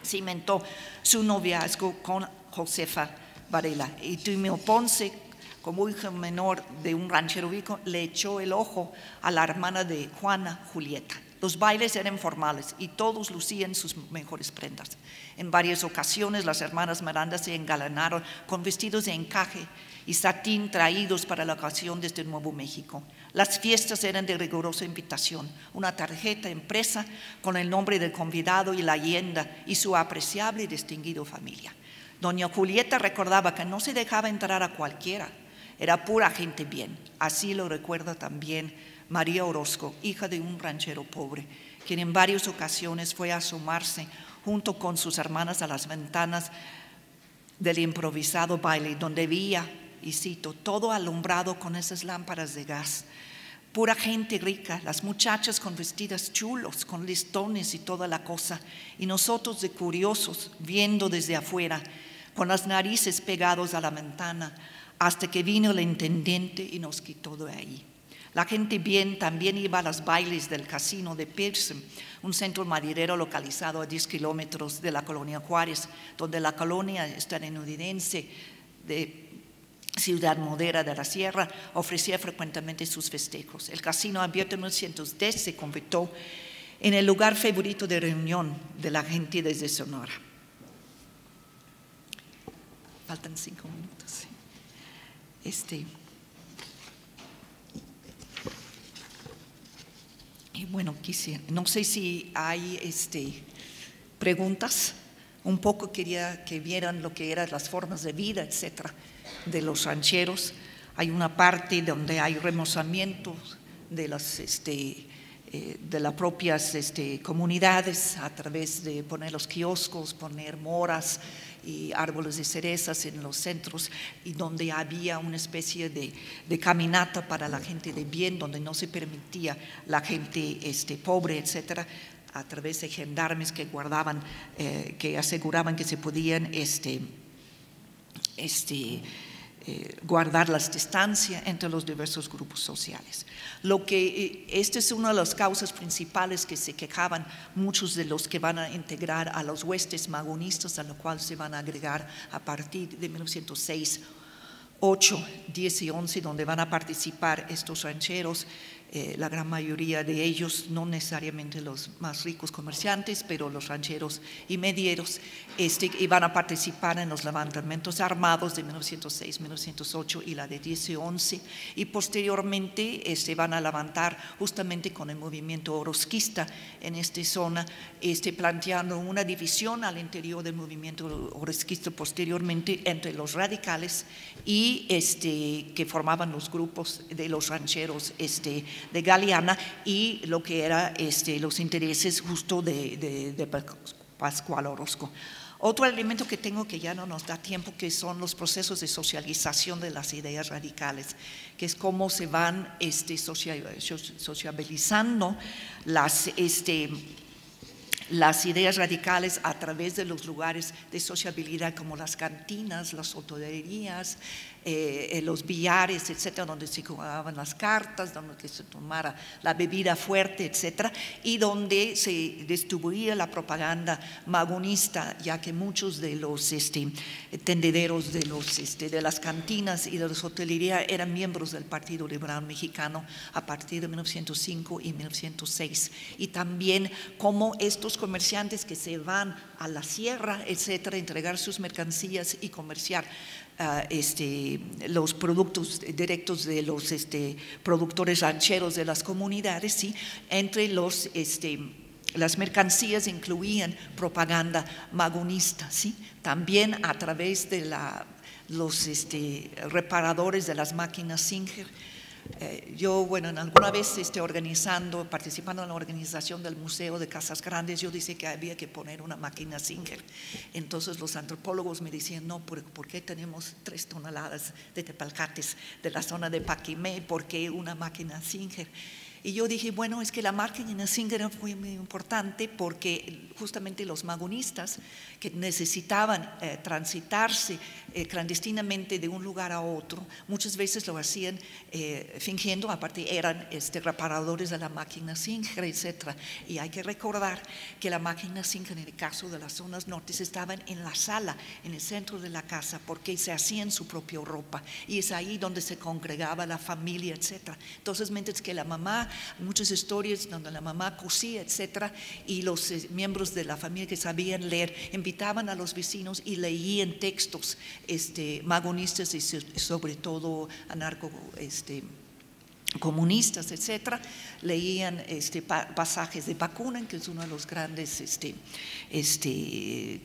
cimentó su noviazgo con Josefa Varela, y Timio Ponce, como hijo menor de un ranchero rico, le echó el ojo a la hermana de Juana, Julieta. Los bailes eran formales y todos lucían sus mejores prendas. En varias ocasiones las hermanas Miranda se engalanaron con vestidos de encaje y satín traídos para la ocasión desde Nuevo México. Las fiestas eran de rigurosa invitación, una tarjeta impresa con el nombre del convidado y la leyenda y su apreciable y distinguido familia. Doña Julieta recordaba que no se dejaba entrar a cualquiera, era pura gente bien. Así lo recuerda también María Orozco, hija de un ranchero pobre, quien en varias ocasiones fue a asomarse junto con sus hermanas a las ventanas del improvisado baile, donde veía, y cito, todo alumbrado con esas lámparas de gas. Pura gente rica, las muchachas con vestidos chulos, con listones y toda la cosa, y nosotros de curiosos, viendo desde afuera, con las narices pegados a la ventana, hasta que vino el intendente y nos quitó de ahí. La gente bien también iba a los bailes del casino de Pearson, un centro maderero localizado a 10 kilómetros de la colonia Juárez, donde la colonia estadounidense de Ciudad Modera de la Sierra ofrecía frecuentemente sus festejos. El casino, abierto en 1910, se convirtió en el lugar favorito de reunión de la gente desde Sonora. Faltan 5 minutos. Y bueno, no sé si hay preguntas. Un poco quería que vieran lo que eran las formas de vida, etcétera, de los rancheros. Hay una parte donde hay remozamientos de las propias comunidades a través de poner los kioscos, poner moras y árboles de cerezas en los centros, y donde había una especie de caminata para la gente de bien, donde no se permitía la gente pobre, etcétera, a través de gendarmes que guardaban, que aseguraban que se podían guardar las distancias entre los diversos grupos sociales. Esta es una de las causas principales que se quejaban muchos de los que van a integrar a los huestes magonistas, a lo cual se van a agregar a partir de 1906, 8, 10 y 11, donde van a participar estos rancheros. la gran mayoría de ellos, no necesariamente los más ricos comerciantes, pero los rancheros y medieros, iban a participar en los levantamientos armados de 1906, 1908 y la de 10-11, y posteriormente van a levantar justamente con el movimiento orozquista en esta zona, planteando una división al interior del movimiento orozquista posteriormente entre los radicales y que formaban los grupos de los rancheros de Galeana y lo que era los intereses justo de Pascual Orozco. Otro elemento que tengo que ya no nos da tiempo, que son los procesos de socialización de las ideas radicales, que es cómo se van sociabilizando las ideas radicales a través de los lugares de sociabilidad como las cantinas, las hotelerías, los billares, etcétera, donde se jugaban las cartas, donde se tomara la bebida fuerte, etcétera, y donde se distribuía la propaganda magonista, ya que muchos de los tendederos de las cantinas y de las hotelerías eran miembros del Partido Liberal Mexicano a partir de 1905 y 1906, y también cómo estos comerciantes que se van a la sierra, etcétera, entregar sus mercancías y comerciar los productos directos de los productores rancheros de las comunidades, ¿sí? Entre las mercancías incluían propaganda magonista, ¿sí? También a través de los reparadores de las máquinas Singer. Yo, bueno, alguna vez participando en la organización del Museo de Casas Grandes, yo dije que había que poner una máquina Singer. Entonces los antropólogos me decían, no, ¿por qué tenemos 3 toneladas de tepalcates de la zona de Paquimé? ¿Por qué una máquina Singer? Y yo dije, bueno, es que la máquina Singer fue muy importante porque justamente los magonistas que necesitaban transitarse clandestinamente de un lugar a otro, muchas veces lo hacían fingiendo, aparte eran reparadores de la máquina Singer, etc. Y hay que recordar que la máquina Singer, en el caso de las zonas nortes, estaban en la sala, en el centro de la casa, porque se hacían su propia ropa y es ahí donde se congregaba la familia, etc. Entonces, mientras que la mamá, muchas historias donde la mamá cosía, etcétera, y los miembros de la familia que sabían leer invitaban a los vecinos y leían textos magonistas y sobre todo anarco comunistas, etcétera, leían pasajes de Bakunin, que es uno de los grandes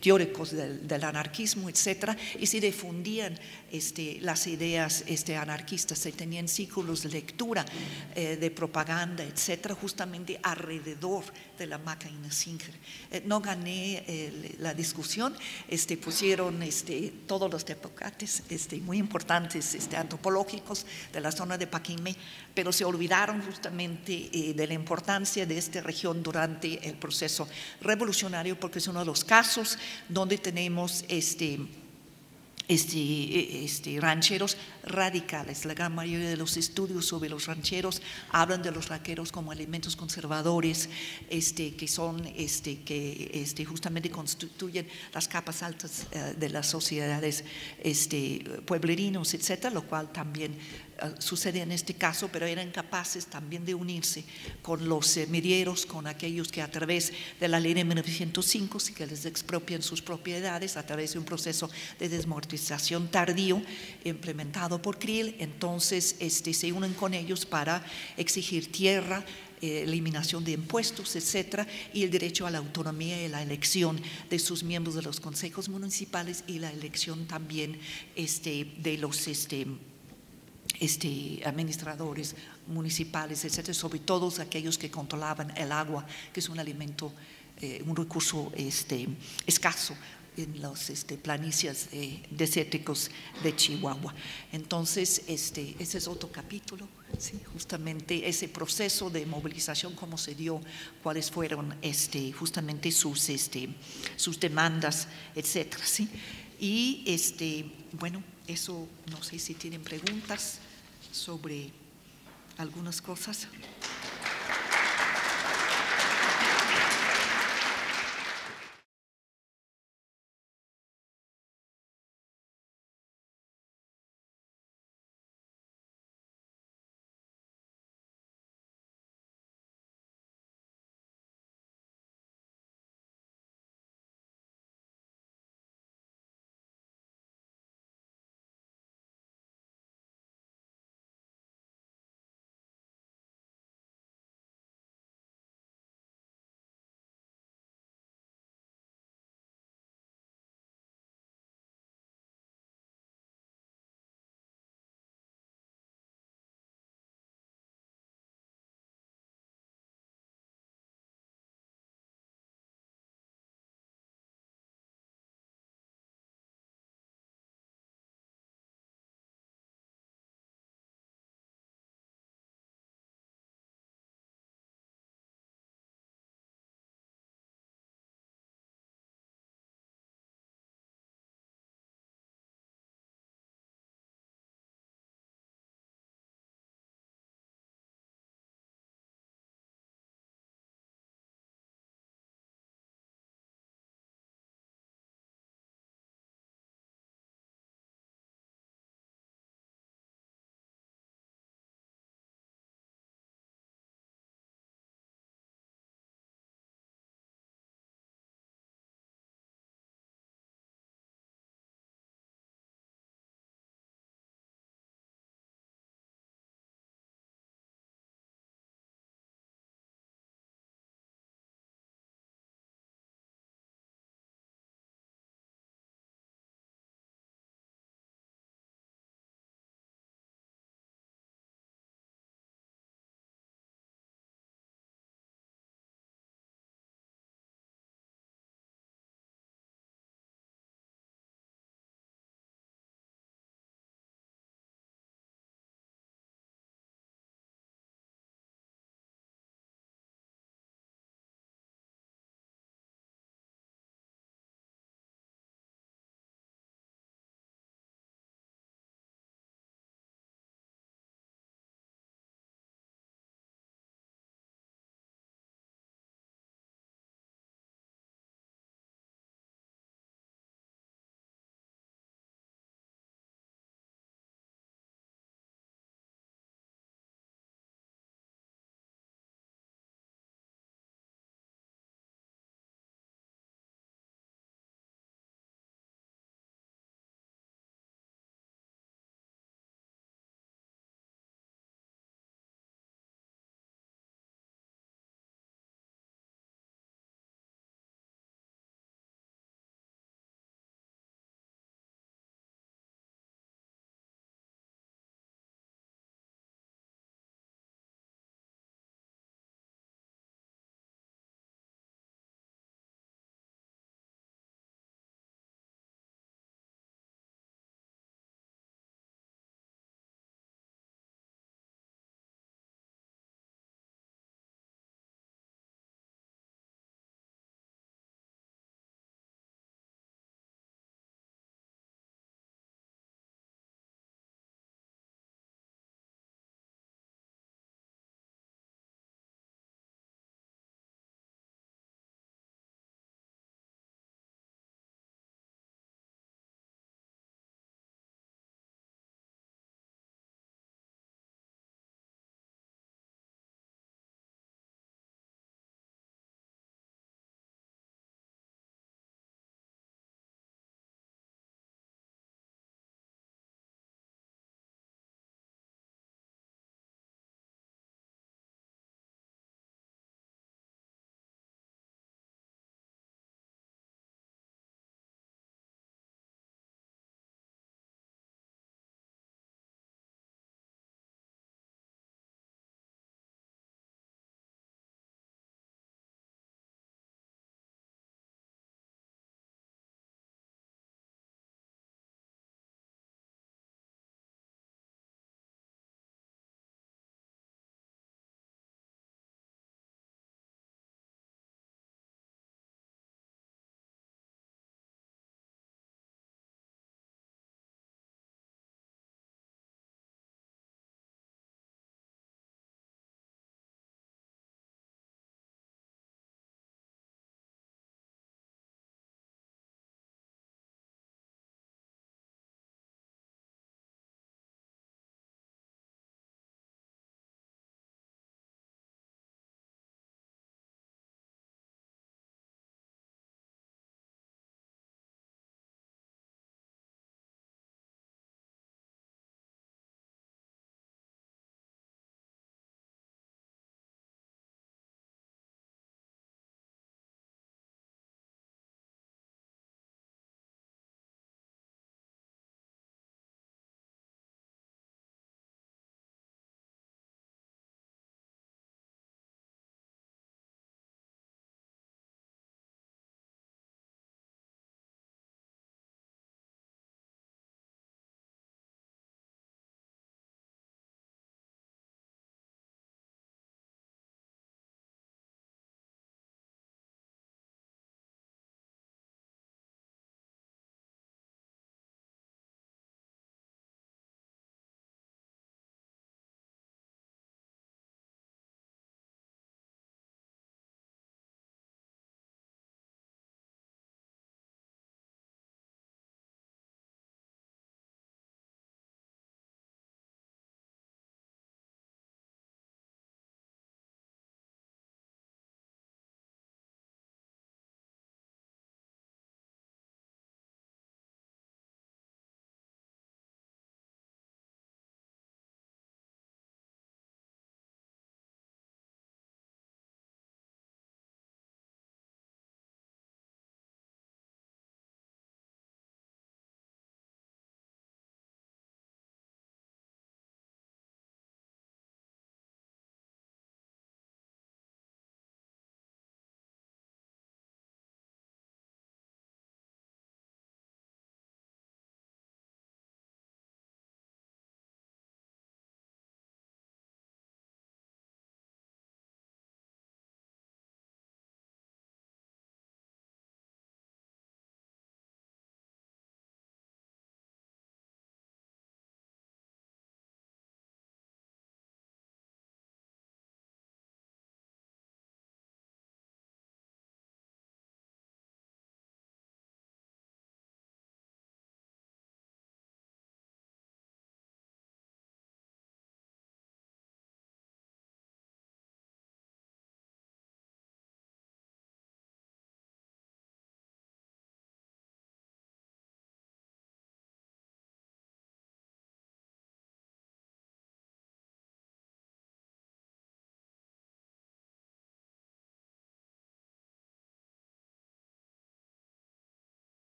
teóricos del anarquismo, etcétera, y se difundían las ideas anarquistas, se tenían círculos de lectura, de propaganda, etcétera, justamente alrededor de la máquina Singer. No gané la discusión, pusieron todos los tepalcates muy importantes antropológicos de la zona de Paquimé, pero se olvidaron justamente de la importancia de esta región durante el proceso revolucionario, porque es uno de los casos donde tenemos rancheros radicales. La gran mayoría de los estudios sobre los rancheros hablan de los rancheros como elementos conservadores, que son, que justamente constituyen las capas altas de las sociedades pueblerinos, etcétera, lo cual también sucede en este caso, pero eran capaces también de unirse con los medieros, con aquellos que a través de la ley de 1905 sí que les expropian sus propiedades a través de un proceso de desmortización tardío implementado por Creel. Entonces se unen con ellos para exigir tierra, eliminación de impuestos, etcétera, y el derecho a la autonomía y la elección de sus miembros de los consejos municipales y la elección también de los administradores municipales, etcétera, sobre todos aquellos que controlaban el agua, que es un alimento, un recurso escaso en las planicies desérticos de Chihuahua. Entonces, ese es otro capítulo, ¿sí? Justamente ese proceso de movilización, cómo se dio, cuáles fueron justamente sus demandas, etcétera, ¿sí? Y bueno, eso, no sé si tienen preguntas sobre algunas cosas.